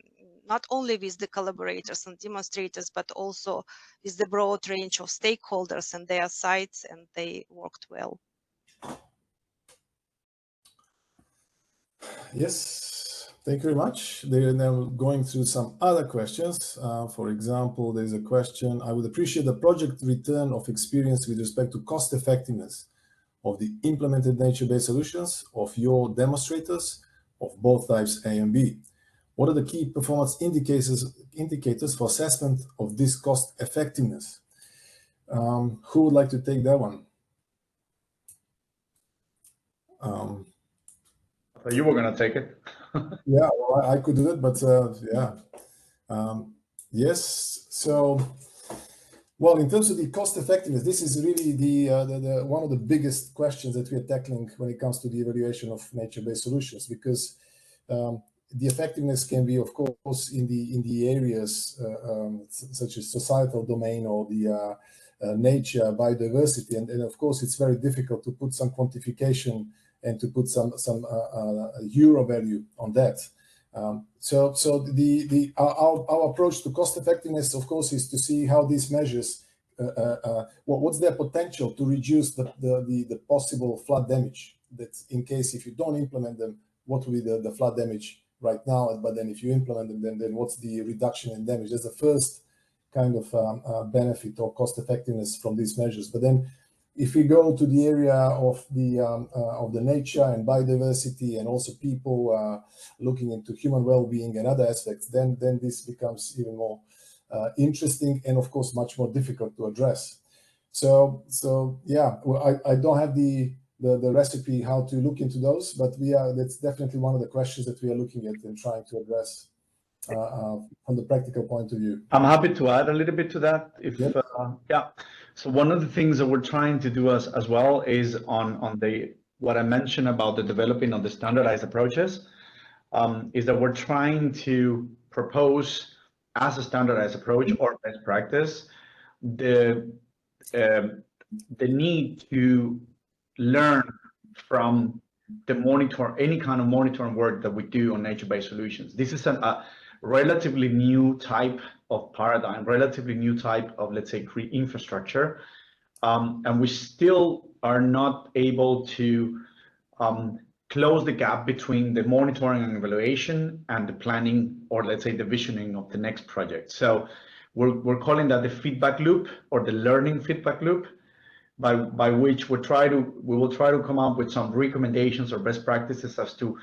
Speaker 3: not only with the collaborators and demonstrators, but also with the broad range of stakeholders and their sites, and they worked well.
Speaker 1: Yes, thank you very much. They're now going through some other questions. For example, there's a question: I would appreciate the project return of experience with respect to cost effectiveness of the implemented nature-based solutions of your demonstrators of both types A and B. What are the key performance indicators for assessment of this cost effectiveness? Who would like to take that one?
Speaker 5: You were going to take it.
Speaker 1: Yeah, well, I could do it, but yeah. Yes, so, well, in terms of the cost effectiveness, this is really the one of the biggest questions that we are tackling when it comes to the evaluation of nature-based solutions, because the effectiveness can be, of course, in the areas such as societal domain or the nature, biodiversity, and of course, it's very difficult to put some quantification and to put some euro value on that. So our approach to cost effectiveness, of course, is to see how these measures, what's their potential to reduce the possible flood damage. That in case if you don't implement them, what will be the flood damage right now? But then if you implement them, then what's the reduction in damage? That's the first kind of benefit or cost effectiveness from these measures. But then if we go to the area of the nature and biodiversity and also people looking into human well-being and other aspects, then this becomes even more interesting and of course much more difficult to address. So yeah, well, I don't have the recipe how to look into those, but that's definitely one of the questions that we are looking at and trying to address from the practical point of view.
Speaker 5: I'm happy to add a little bit to that.
Speaker 1: Yeah.
Speaker 5: So one of the things that we're trying to do as well is on what I mentioned about the developing of the standardized approaches, is that we're trying to propose as a standardized approach or best practice the need to learn from any kind of monitoring work that we do on nature-based solutions. This is a relatively new type of paradigm, relatively new type of, let's say, infrastructure, and we still are not able to close the gap between the monitoring and evaluation and the planning, or let's say the visioning of the next project. So we're calling that the feedback loop or the learning feedback loop, by which we will try to come up with some recommendations or best practices as to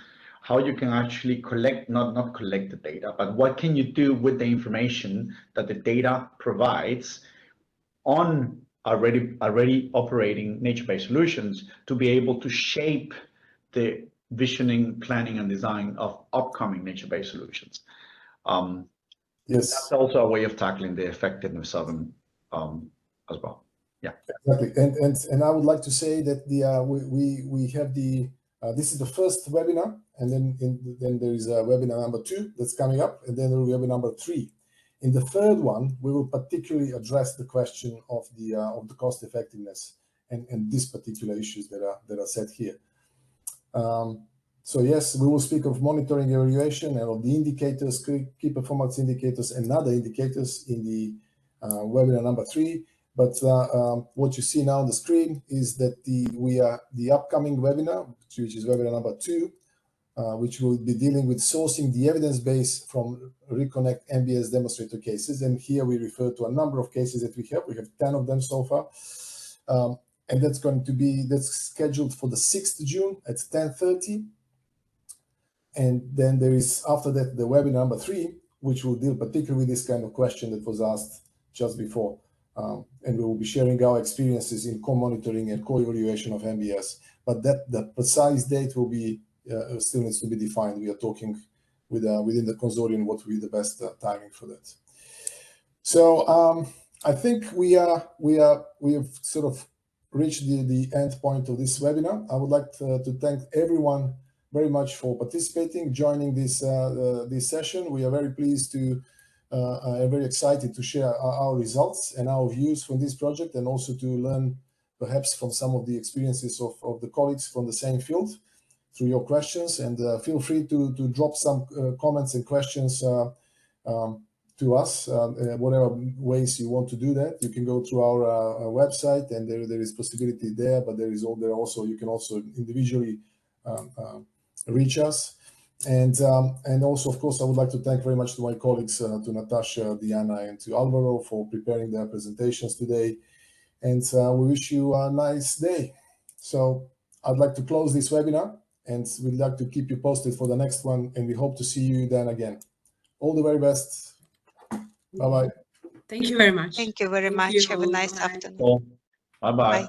Speaker 5: how you can actually collect, not collect the data, but what can you do with the information that the data provides on already operating nature-based solutions to be able to shape the visioning, planning, and design of upcoming nature-based solutions.
Speaker 1: Yes,
Speaker 5: that's also a way of tackling the effectiveness of them as well. Yeah,
Speaker 1: exactly. And I would like to say that we have this is the first webinar, and then there is a webinar number 2 that's coming up, and then there will be webinar number 3. In the third one, we will particularly address the question of the cost effectiveness and these particular issues that are set here. So yes, we will speak of monitoring evaluation and of the indicators, key performance indicators, and other indicators in the webinar number 3. But what you see now on the screen is that the upcoming webinar, which is webinar number 2, which will be dealing with sourcing the evidence base from RECONECT NbS demonstrator cases. And here we refer to a number of cases that we have. We have 10 of them so far. And that's scheduled for the 6th of June at 10:30. And then there is, after that, the webinar number 3, which will deal particularly with this kind of question that was asked just before. And we will be sharing our experiences in co-monitoring and co-evaluation of NbS. But the precise date will be still needs to be defined. We are talking within the consortium what will be the best timing for that. So I think we have sort of reached the end point of this webinar. I would like to thank everyone very much for participating, joining this session. We are very pleased to very excited to share our results and our views from this project, and also to learn perhaps from some of the experiences of the colleagues from the same field through your questions. And feel free to drop some comments and questions to us, whatever ways you want to do that. You can go through our website, and there is possibility there, but there also you can also individually reach us. And also, of course, I would like to thank very much to my colleagues, to Natasha, Diana, and to Alvaro for preparing their presentations today. And we wish you a nice day. So I'd like to close this webinar, and we'd like to keep you posted for the next one, and we hope to see you then again. All the very best. Bye-bye.
Speaker 2: Thank you very much.
Speaker 3: Thank you very much. Have a nice afternoon.
Speaker 5: Bye-bye.
Speaker 3: Bye.